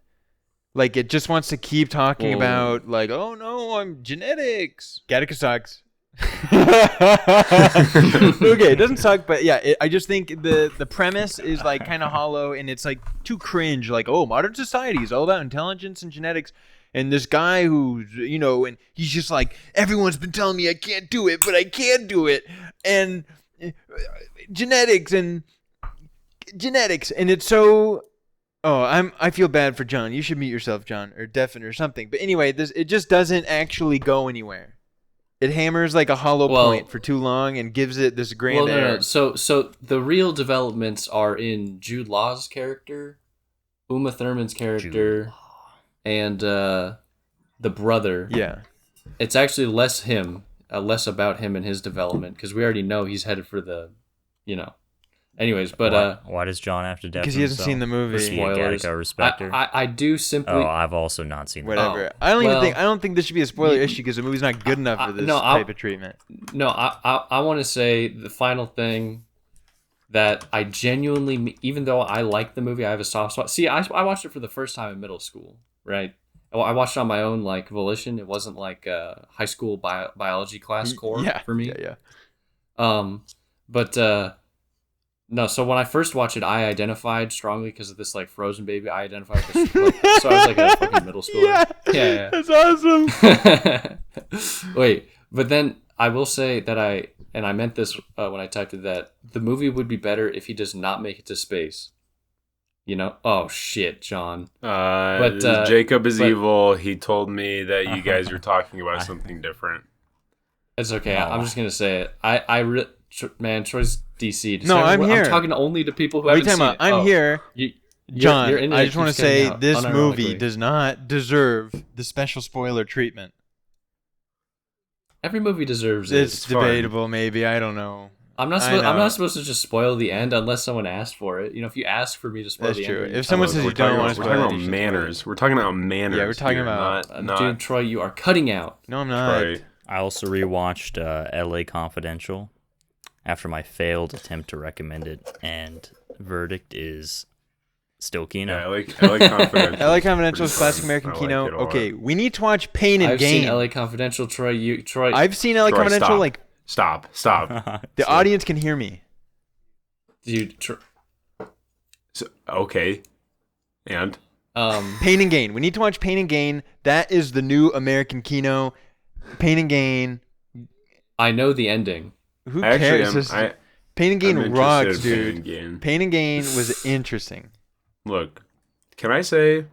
Like it just wants to keep talking about like, oh no, I'm genetics. Gattaca sucks. Okay, it doesn't suck, but yeah, I just think the premise is like kind of hollow, and it's like too cringe. Like, oh, modern society is all about intelligence and genetics, and this guy who's and he's just like, everyone's been telling me I can't do it, but I can do it, and genetics, and it's so. Oh, I feel bad for John. You should meet yourself, John, or Deafin or something. But anyway, it just doesn't actually go anywhere. It hammers like a hollow point for too long and gives it this grand air. No. So the real developments are in Jude Law's character, Uma Thurman's character, and the brother. Yeah. It's actually less about him and his development, because we already know he's headed for the, Anyways, but why does John have to? Because he hasn't seen the movie. Spoilers. Gattaca respecter. I do simply. Oh, I've also not seen. Whatever. Oh, I don't think this should be a spoiler issue because the movie's not good enough for this type of treatment. No, I want to say the final thing that I genuinely, even though I like the movie, I have a soft spot. See, I watched it for the first time in middle school, right? Well, I watched it on my own like volition. It wasn't like a high school biology class core for me. Yeah. But no. So when I first watched it, I identified strongly because of this like frozen baby. I identified with this, so I was like a fucking middle schooler. Yeah. That's awesome. Wait, but then I will say that I meant this when I typed it, that the movie would be better if he does not make it to space. You know? Oh shit, John. Jacob is evil. He told me that you guys were talking about something different. It's okay. No. I'm just gonna say it. Man, Troy's DC. No, I'm here. I'm talking only to people who What are you haven't talking seen about? it. I'm here. John, your internet I just want to keeps cutting say out, this movie unironically. does not deserve the special spoiler treatment. Every movie deserves it. It's debatable, maybe. I don't know. I'm not supposed to just spoil the end unless someone asked for it. You know, if you ask for me to spoil That's the true. end, If someone says you don't want to We're spoil talking it, about manners. We're talking about manners. Yeah, we're talking here, about- not dude, Troy, you are cutting out. No, I'm not. Troy. I also rewatched L.A. Confidential after my failed attempt to recommend it, and verdict is still Kino. Yeah, I like Confidential. LA Confidential is Pretty classic fun. American I like Kino. it a lot. Okay, we need to watch Pain and I've Gain. seen LA Confidential, Troy. I've seen LA Troy, Confidential. stop. Like Stop. the audience can hear me. dude. So, okay. And Pain and Gain. We need to watch Pain and Gain. That is the new American Kino. Pain and Gain. I know the ending. Who actually, cares? I'm Pain and Gain interested rocks, in dude. Pain and Gain. Pain and Gain was interesting. Look, can I say?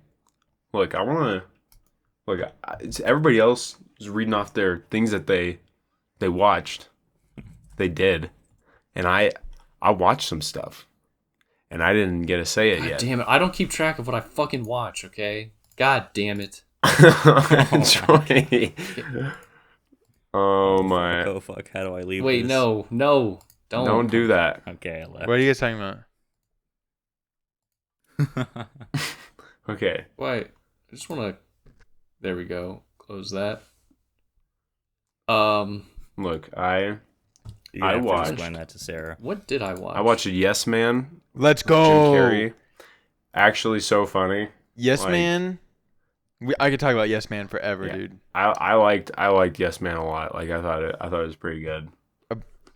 Look, I want to. Look, everybody else is reading off their things that they watched, they did, and I watched some stuff, and I didn't get to say it God yet. damn it! I don't keep track of what I fucking watch. Okay. God damn it. Troy. Oh my! Oh fuck! How do I leave? Wait, this? no, Don't do that. Okay, I left. What are you guys talking about? Okay. Wait. I just want to. There we go. Close that. Look, I You have to watched- explain that to Sarah. What did I watch? I watched Yes Man. Let's Jim go. Carrey. Actually, so funny. Yes Like- Man. I could talk about Yes Man forever, Yeah. dude. I liked Yes Man a lot. Like I thought it was pretty good.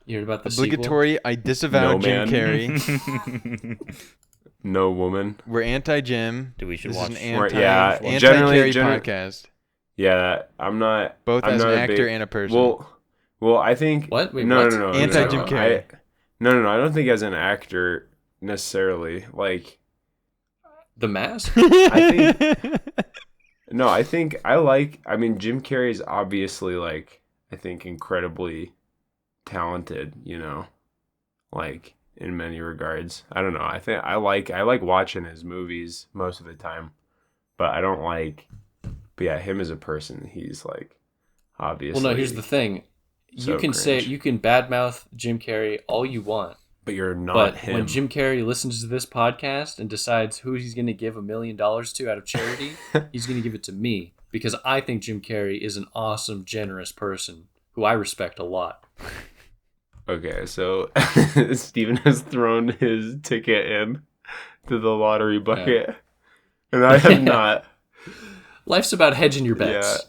You heard about the sequel? Obligatory. I disavow No Jim Man. Carrey. No Woman. We're anti-Jim. Do we should This watch? is an Right, yeah, anti-Carrey generally- podcast. Yeah, I'm not. Both I'm as an not a actor big- and a person. Well, I think. What? Wait, no, what? no, no, Anti-Jim no, no. Carrey. No. I don't think as an actor necessarily. Like, The Mask? no, I think I like. I mean, Jim Carrey is obviously like I think incredibly talented. You know, like in many regards. I don't know. I think I like watching his movies most of the time, but I don't like. But yeah, him as a person, he's like obviously. Well, no. Here's the thing. so You can cringe. you can badmouth Jim Carrey all you want, But you're not but him. when Jim Carrey listens to this podcast and decides who he's going to give $1 million to out of charity, he's going to give it to me because I think Jim Carrey is an awesome, generous person who I respect a lot. Okay, so Steven has thrown his ticket in to the lottery bucket, and I have not. Life's about hedging your bets.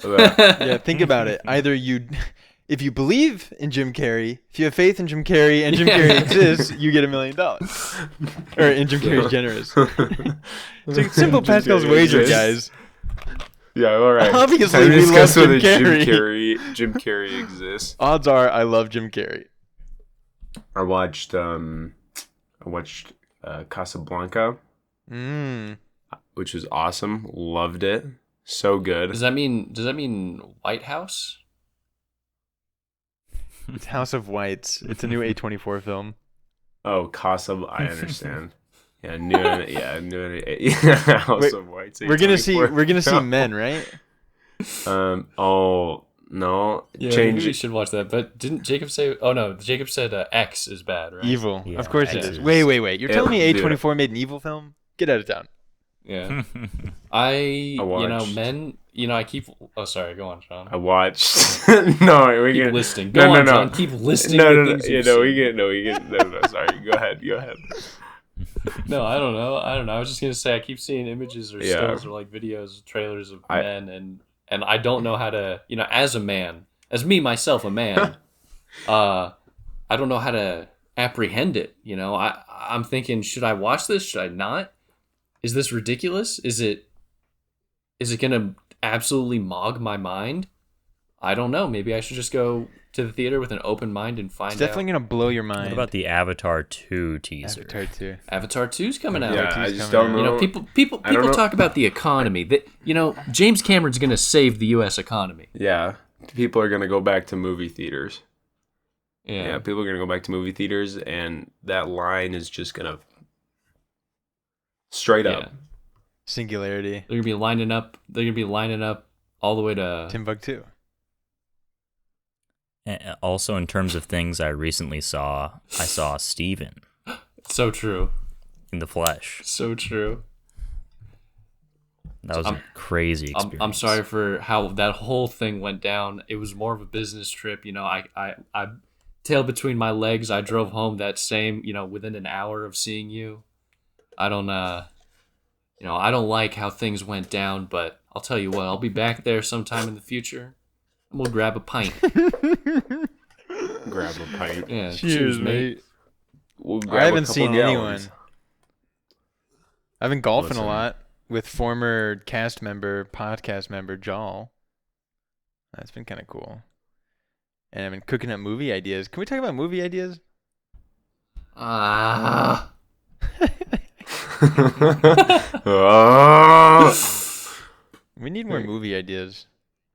Yeah, think about it. Either if you believe in Jim Carrey, if you have faith in Jim Carrey and Jim Carrey exists, you get $1 million. Or in Jim Carrey's generous. It's a simple Jim Pascal's Carrey wager, exists. guys. Yeah, all right. Obviously, Time to we discuss love whether Jim Carrey. Jim Carrey exists. Odds are I love Jim Carrey. I watched Casablanca, which was awesome. Loved it. So good. Does that mean White House? It's House of Whites. It's a new A24 film. Oh, I understand. Yeah, new House Wait, of Whites. We're gonna see A24. Men, right? Oh no. Yeah, Change maybe we it. should watch that. But didn't Jacob say? Oh no, Jacob said X is bad, right? Evil. Yeah, of course it X is. is- Wait. You're telling me dude. A24 made an evil film? Get out of town. Yeah. I watched- men, I keep. Oh, sorry. Go on, Sean. I watched. No, we Keep can listing. No, Go no, on, no. John. Keep listing No, the no, no. things Yeah, you've no, seen. we get. No, we get. No, no. Sorry. Go ahead. Go ahead. No, I don't know. I was just gonna say I keep seeing images or Yeah. stills or like videos, trailers of men, and I don't know how to, as a man, as me myself, a man, I don't know how to apprehend it. I'm thinking, should I watch this? Should I not? Is this ridiculous? Is it gonna absolutely mog my mind? I don't know. Maybe I should just go to the theater with an open mind and find It's definitely out. gonna blow your mind. What about the Avatar 2 teaser? Avatar 2? Avatar 2's coming out. Yeah, I He's just coming don't out. know. People I don't know. talk about the economy. That James Cameron's going to save the U.S. economy. Yeah, people are gonna go back to movie theaters. Yeah, Yeah, people are gonna go back to movie theaters, and that line is just gonna straight yeah. up. Singularity. They're going to be lining up. They're going to be lining up all the way to. Timbuktu. Also, in terms of things I recently saw, I saw Steven So true. in the flesh. So true. That was a crazy experience. I'm sorry for how that whole thing went down. It was more of a business trip. I tail between my legs. I drove home that same, within an hour of seeing you. I don't like how things went down, but I'll tell you what, I'll be back there sometime in the future, and we'll grab a pint. Grab a pint. Yeah, Cheers, mate. We'll I grab a haven't couple seen gallons. anyone. I've been golfing Listen. a lot with former podcast member Jal. That's been kind of cool. And I've been cooking up movie ideas. Can we talk about movie ideas? Ah, We need more movie ideas.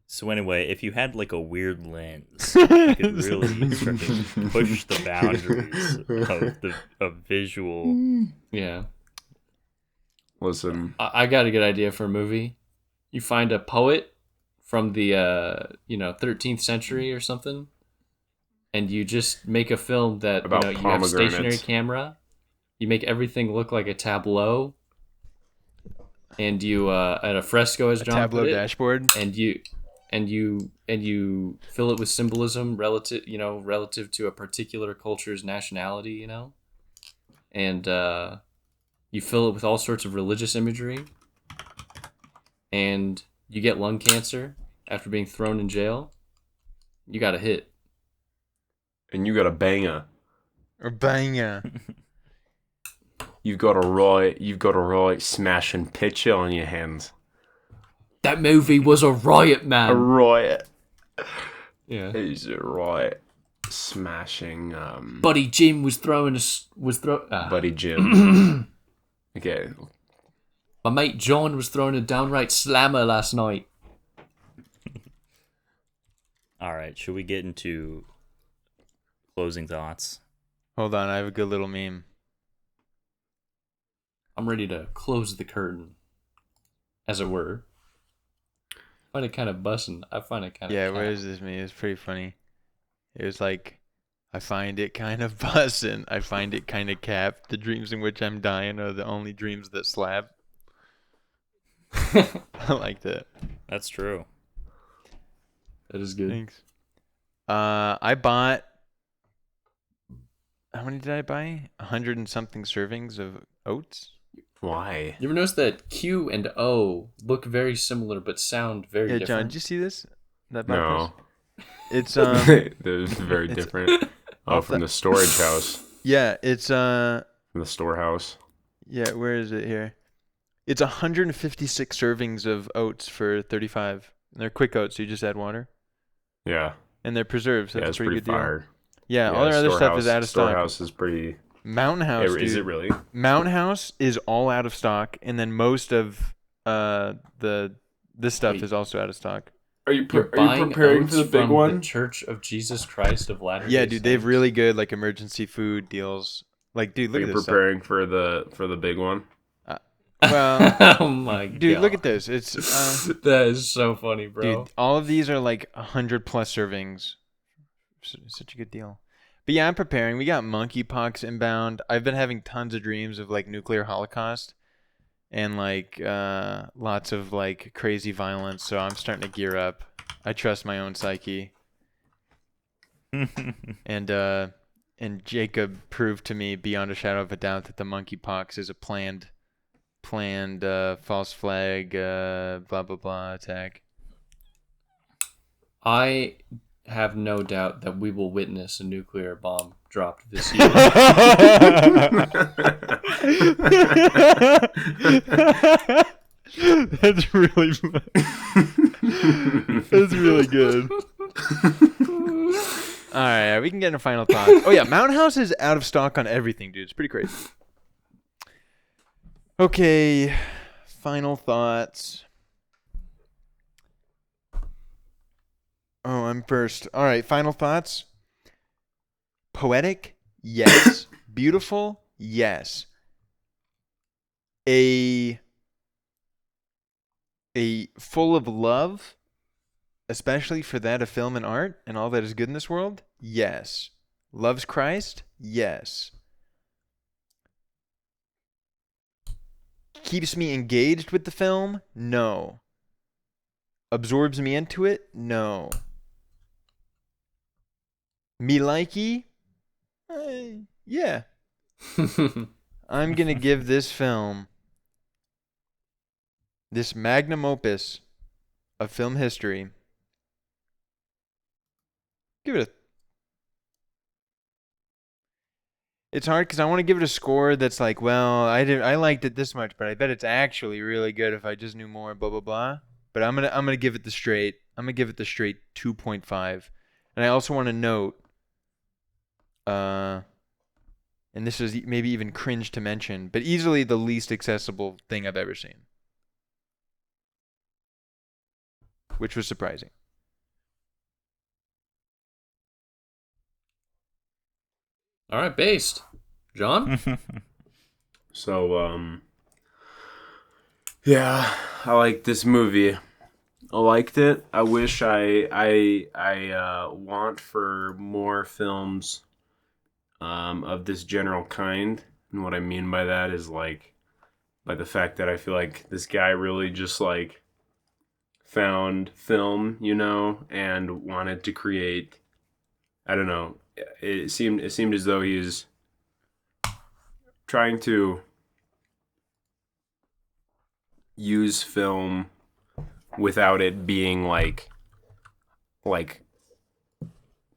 So anyway, if you had like a weird lens, you could really start to push the boundaries of visual. yeah. Listen, I got a good idea for a movie. You find a poet from the 13th century or something, and you just make a film that About you have a stationary pomegranates. camera. You make everything look like a tableau, and you at a fresco, as A John tableau put it, dashboard. and you fill it with symbolism relative to a particular culture's nationality, and you fill it with all sorts of religious imagery, and you get lung cancer after being thrown in jail. You got a hit. and you got a banger. Or banger. You've got a right smashing picture on your hands. That movie was a riot, A man. riot. Yeah. Is a right smashing Buddy Jim was throwing Buddy Jim. Okay. My mate John was throwing a downright slammer last night. All right, should we get into closing thoughts? Hold on, I have a good little meme. I'm ready to close the curtain, as it were. I find it kind of bussin'. I find it kind of. Yeah, where is this meme? It's pretty funny. It was like, I find it kind of bussin'. I find it kind of cap. The dreams in which I'm dying are the only dreams that slap. I like that. That's true. That is good. Thanks. I bought. How many did I buy? 100 and something servings of oats. Why? You ever notice that Q and O look very similar but sound very Yeah, John, different? did you see this? That No. It's They're very it's- different. Oh, off from the- the storage house. yeah, it's From the storehouse. yeah, where is it here? It's 156 servings of oats for 35. And they're quick oats, so you just add water. Yeah. And they're preserved, so Yeah, that's it's a pretty pretty good fire. deal. Yeah, all their other stuff is out of stock. Storehouse is pretty. Mountain House, Is it dude. really? Mountain House is all out of stock, and then most of this stuff Wait. is also out of stock. Are you You're buying oats from the Church of Jesus Christ of Latter-day Yeah, dude, they have Saints? really good like emergency food deals. Like, dude, Are look you at this stuff. preparing for the big one? Well, Oh my god. dude, look at this. It's That is so funny, bro. dude, all of these are like 100 plus servings. Such a good deal. But yeah, I'm preparing. We got monkeypox inbound. I've been having tons of dreams of like nuclear holocaust, and like lots of like crazy violence. So I'm starting to gear up. I trust my own psyche. And Jacob proved to me beyond a shadow of a doubt that the monkeypox is a planned false flag blah blah blah attack. I have no doubt that we will witness a nuclear bomb dropped this year. That's really that's really good. All right, we can get into final thoughts. Oh yeah, Mountain House is out of stock on everything, dude. It's pretty crazy. Okay, final thoughts. Oh, I'm first. All right, final thoughts. Poetic, yes. Beautiful, yes. A full of love, especially for that of film and art and all that is good in this world, yes. Loves Christ, yes. Keeps me engaged with the film, no. Absorbs me into it, no. Me likey, yeah. I'm gonna give this film, this magnum opus of film history, give it a... It's hard because I want to give it a score that's like, well, I liked it this much, but I bet it's actually really good if I just knew more, blah blah blah. But I'm gonna give it the straight 2.5. And I also want to note, and this is maybe even cringe to mention, but easily the least accessible thing I've ever seen, which was surprising. All right, based. John? So, yeah, I like this movie. I liked it. I wish I want for more films of this general kind. And what I mean by that is like by the fact that I feel like this guy really just like found film, and wanted to create, I don't know, it seemed as though he's trying to use film without it being like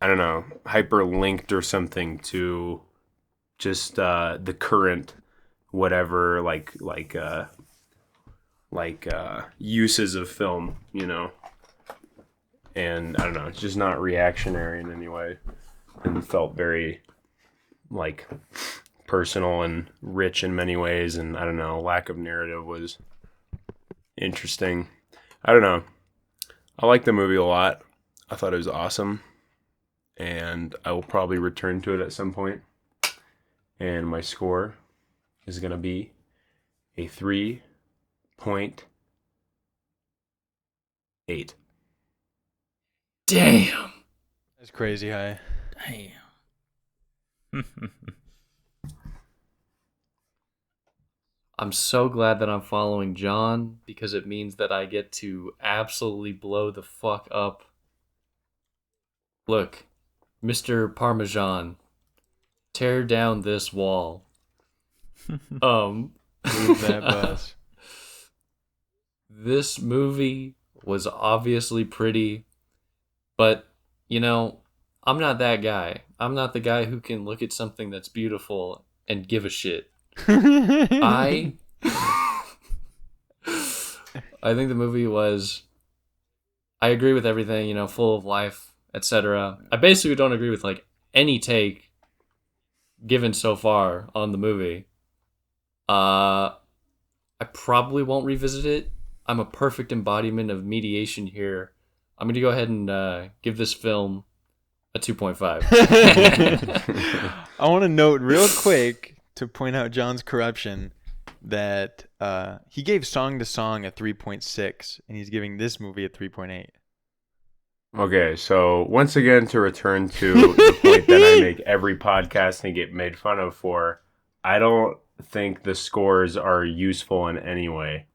I don't know, hyperlinked or something to just the current whatever uses of film, and I don't know, it's just not reactionary in any way, and felt very like personal and rich in many ways, and I don't know, lack of narrative was interesting. I don't know. I like the movie a lot. I thought it was awesome. And I will probably return to it at some point. And my score is going to be a 3.8. Damn. That's crazy high. Damn. I'm so glad that I'm following John because it means that I get to absolutely blow the fuck up. Look, Mr. Parmesan, tear down this wall. Move that bus. This movie was obviously pretty, but, I'm not that guy. I'm not the guy who can look at something that's beautiful and give a shit. I think the movie was, I agree with everything, full of life, etc. I basically don't agree with like any take given so far on the movie. I probably won't revisit it. I'm a perfect embodiment of mediation here. I'm going to go ahead and give this film a 2.5. I want to note real quick to point out John's corruption that he gave Song to Song a 3.6 and he's giving this movie a 3.8. Okay, so once again, to return to the point that I make every podcast and get made fun of for, I don't think the scores are useful in any way,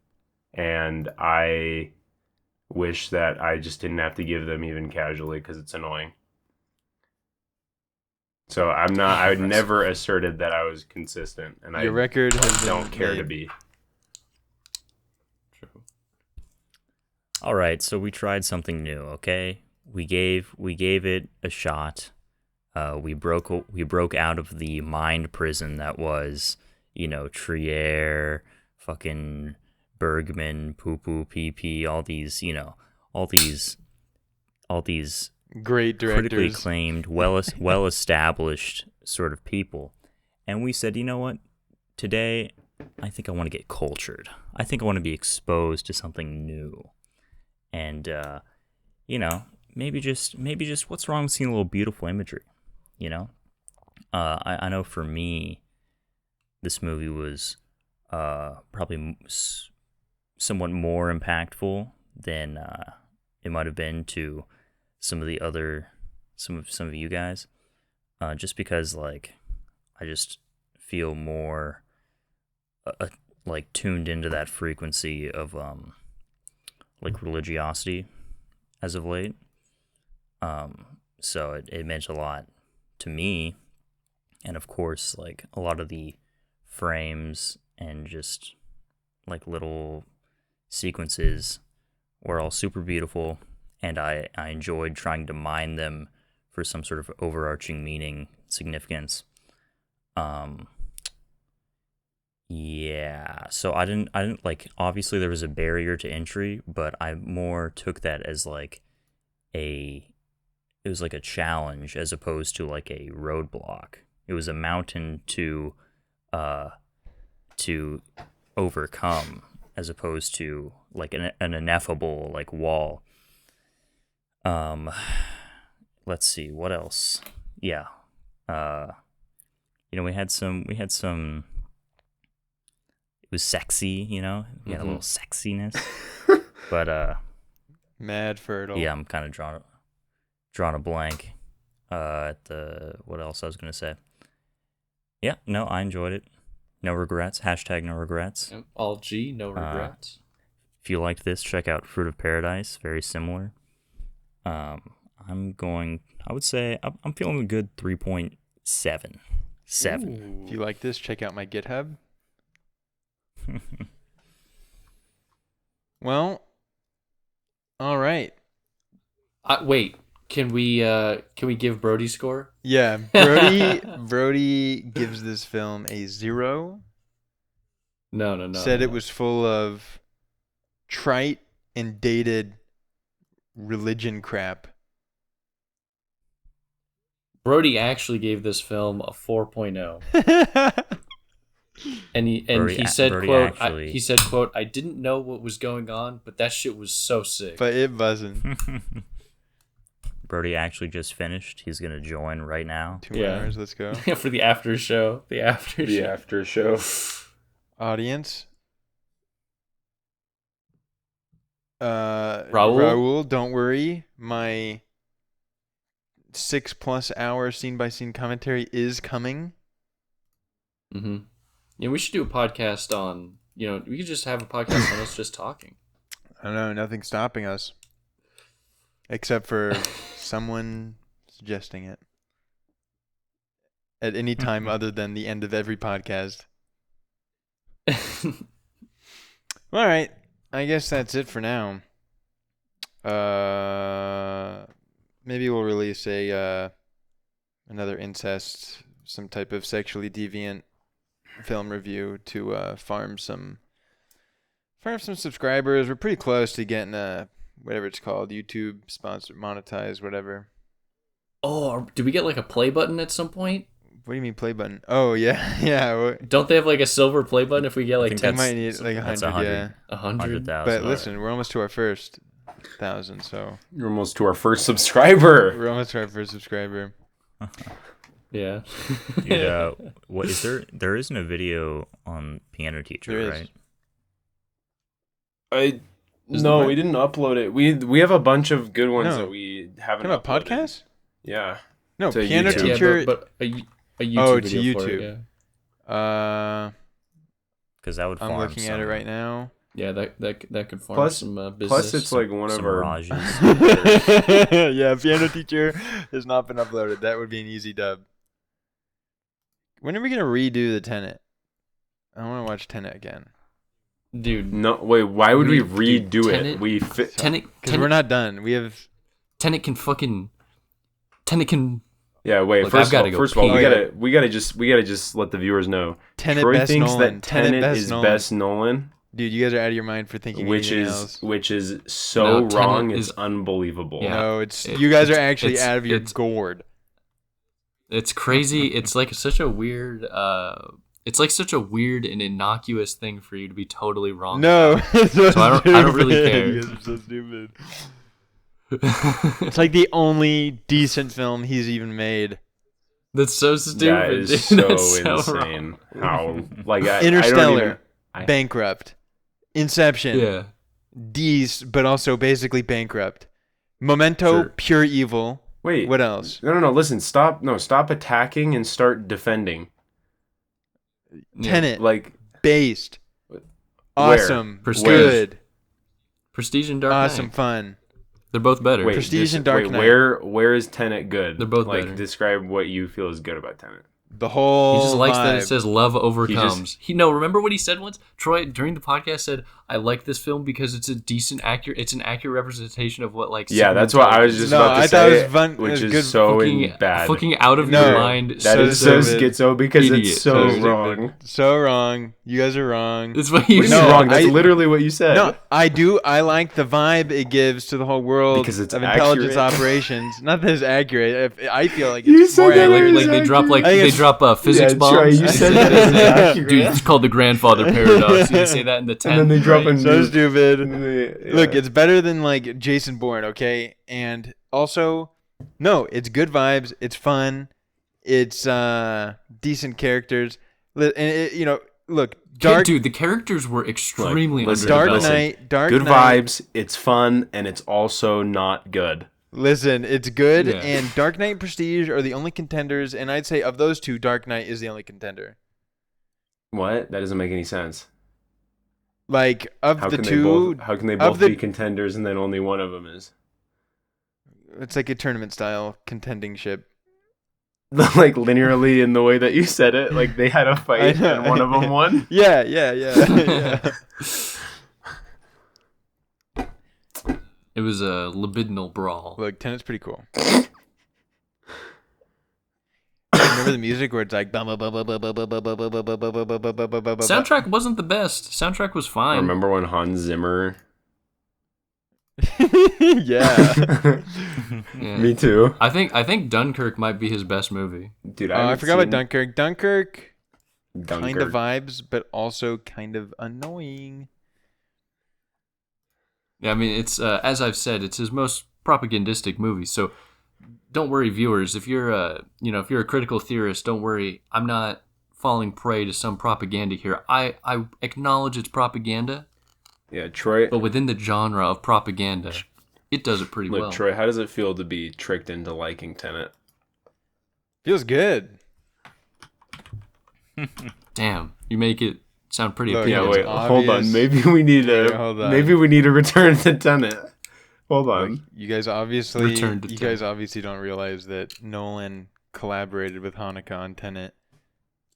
and I wish that I just didn't have to give them even casually because it's annoying. So I would never asserted that I was consistent, and Your record has don't been care to made. be. True. All right, so we tried something new. Okay, we gave it a shot. We broke out of the mind prison that was, Trier, fucking Bergman, Poo Poo, PP, all these Great critically directors. acclaimed, well established sort of people, and we said, you know what? Today, I think I want to get cultured. I think I want to be exposed to something new, and maybe just what's wrong with seeing a little beautiful imagery, I know for me, this movie was probably somewhat more impactful than it might have been to some of you guys, just because like I just feel more like tuned into that frequency of like religiosity as of late. So it meant a lot to me, and of course like a lot of the frames and just like little sequences were all super beautiful, and I enjoyed trying to mine them for some sort of overarching meaning, significance. Yeah, so I didn't like, obviously there was a barrier to entry, but I more took that as like it was like a challenge as opposed to like a roadblock. It was a mountain to overcome as opposed to like an ineffable like wall. Let's see what else. Yeah. We had some it was sexy, we had a little sexiness. But Mad fertile. yeah, I'm kind of drawing a blank at the what else I was going to say. Yeah, no, I enjoyed it. No regrets. # no regrets. All G, no regrets. If you liked this, check out Fruit of Paradise. Very similar. I would say I'm feeling a good 3.7. If you like this, check out my GitHub. Well, all right. Wait, can we give Brody's score? Yeah, Brody gives this film a 0. No. Said it was full of trite and dated religion crap. Brody actually gave this film a 4.0. And he said, Brody quote, actually... he said, quote, I didn't know what was going on, but that shit was so sick. But it wasn't. Brody actually just finished. He's going to join right now. 2 hours, let's go. For the after show. The after show. Audience. Raul? Raul, don't worry. My 6+ hour scene-by-scene commentary is coming. Mm-hmm. Yeah, we should do a podcast on, we could just have a podcast on us just talking. I don't know, nothing's stopping us. Except for someone suggesting it. At any time other than the end of every podcast. All right. I guess that's it for now. Maybe we'll release another incest, some type of sexually deviant film review to farm some subscribers. We're pretty close to getting whatever it's called, YouTube sponsored, monetized, whatever. Oh, do we get like a play button at some point? What do you mean play button? Oh yeah, yeah. Don't they have like a silver play button if we get like 10? We might need like 100, yeah. 100,000. But listen, we're almost to our first 1,000, so You're almost to our first subscriber. we're almost to our first subscriber. Yeah. Dude, what is there? There isn't a video on Piano Teacher, There right? No, we didn't upload it. We have a bunch of good ones No. that we haven't Talking about uploaded. podcast? Yeah. No, To Piano YouTube. Teacher. Yeah, but a YouTube Oh, video to for it, YouTube. yeah. because that would farm I'm looking at it right now. Yeah, that could farm Plus- some business. Plus, it's like one of some our. mirages. Yeah, Piano Teacher has not been uploaded. That would be an easy dub. When are we gonna redo the Tenet? I want to watch Tenet again. dude. No, wait. Why would we Dude, redo Tenet- it? We fit. Tenet, Because we're not done. We have. Tenet can fucking. Tenet can. Yeah, wait. Look, First I've gotta of go all, first of all, pee. we gotta just let the viewers know. Tenet Troy best thinks Nolan. that Tenet best is Nolan. best Nolan, Dude, you guys are out of your mind for thinking anything else. which is so No, Tenet wrong. is- It's unbelievable. Yeah. No, you guys are actually it's- out of your it's- gourd. It's crazy. It's like such a weird. It's like such a weird and innocuous thing for you to be totally wrong. No, about. it's so So I don't really stupid. care. You guys are so stupid. It's like the only decent film he's even made. That's so stupid. That is dude. so That's insane. wrong. How like I Interstellar, don't even, bankrupt. Inception, Yeah. but also basically bankrupt. Memento, Sure. pure evil. wait. What else? No. Listen. Stop. No. Stop attacking and start defending. Yeah. Tenet, Like based, Where? awesome, Prestige. good, Prestige and Dark awesome, Knight. fun. They're both better. wait. Prestige and Dark Knight. Where is Tenet good? They're both like better. describe what you feel is good about Tenet. The whole He just likes that it vibe. says love overcomes. Remember what he said once? Troy during the podcast said, "I like this film because it's an accurate representation of what like." Yeah, that's what I was just No, about to I say. thought it was fun- it which was is good so fucking, bad. fucking out of No, your mind. That so is so stupid. schizo because Idiot. it's so stupid. wrong. So wrong. You guys are wrong. That's what you What do you said. mean wrong? That's I- literally what you said. No, I do. I like the vibe it gives to the whole world Because it's of intelligence accurate. operations. Not that it's accurate. I feel like You it's said more that accurate. Like they drop I think it's- physics Yeah, bombs. Troy, you said that as accurate. Dude, it's called the grandfather paradox. You say that in the 10th. And then they drop right? a So nuke. stupid. Yeah. Look, it's better than like Jason Bourne, okay? And also, no, it's good vibes. It's fun. It's decent characters. And look, Dude, the characters were extremely listen, Dark underdeveloped. Knight, Dark good Knight. vibes. It's fun, and it's also not good. Listen, it's good, Yeah. and Dark Knight and Prestige are the only contenders, and I'd say of those two, Dark Knight is the only contender. What? That doesn't make any sense. Like of How the can two, how can they of both the- be contenders and then only one of them is? it's like a tournament style contending ship. Like linearly in the way that you said it, like they had a fight I know. and one of them won. Yeah, yeah. It was a libidinal brawl. Look, Tenet's pretty cool. Remember the music where it's like Soundtrack wasn't the best. Soundtrack was fine. Remember when Hans Zimmer? Yeah. Yeah. Me too, I think Dunkirk might be his best movie. dude. I haven't forgot about seen Dunkirk. Dunkirk kind of Dunkirk. vibes, but also kind of annoying. Yeah, I mean, it's as I've said, it's his most propagandistic movie. So don't worry, viewers. If you're if you're a critical theorist, don't worry. I'm not falling prey to some propaganda here. I acknowledge it's propaganda, Yeah, Troy. but within the genre of propaganda, it does it pretty Look, well. Troy, how does it feel to be tricked into liking Tenet? Feels good. Damn, you make it sound pretty Look, appealing. Yeah, it's wait, hold on. obvious. Maybe we need Wait, hold on. maybe we need to return to Tenet. Hold on. You guys obviously Return to you Tenet. guys obviously don't realize that Nolan collaborated with Hanukkah on Tenet,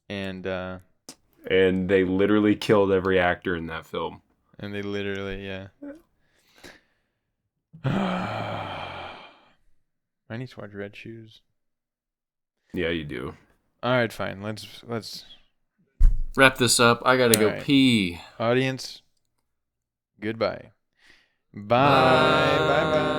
and And they literally killed every actor in that film. they literally I need to watch Red Shoes. Yeah, you do. All right, fine. Let's Wrap this up. I gotta go Alright. pee. audience. Goodbye. Bye. Bye. Bye.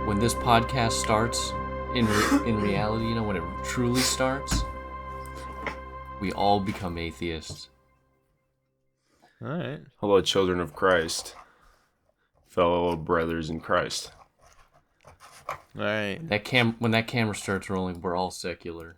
When this podcast starts, in reality, when it truly starts, we all become atheists. All right. Hello, children of Christ, fellow brothers in Christ. All right. When that camera starts rolling, we're all secular.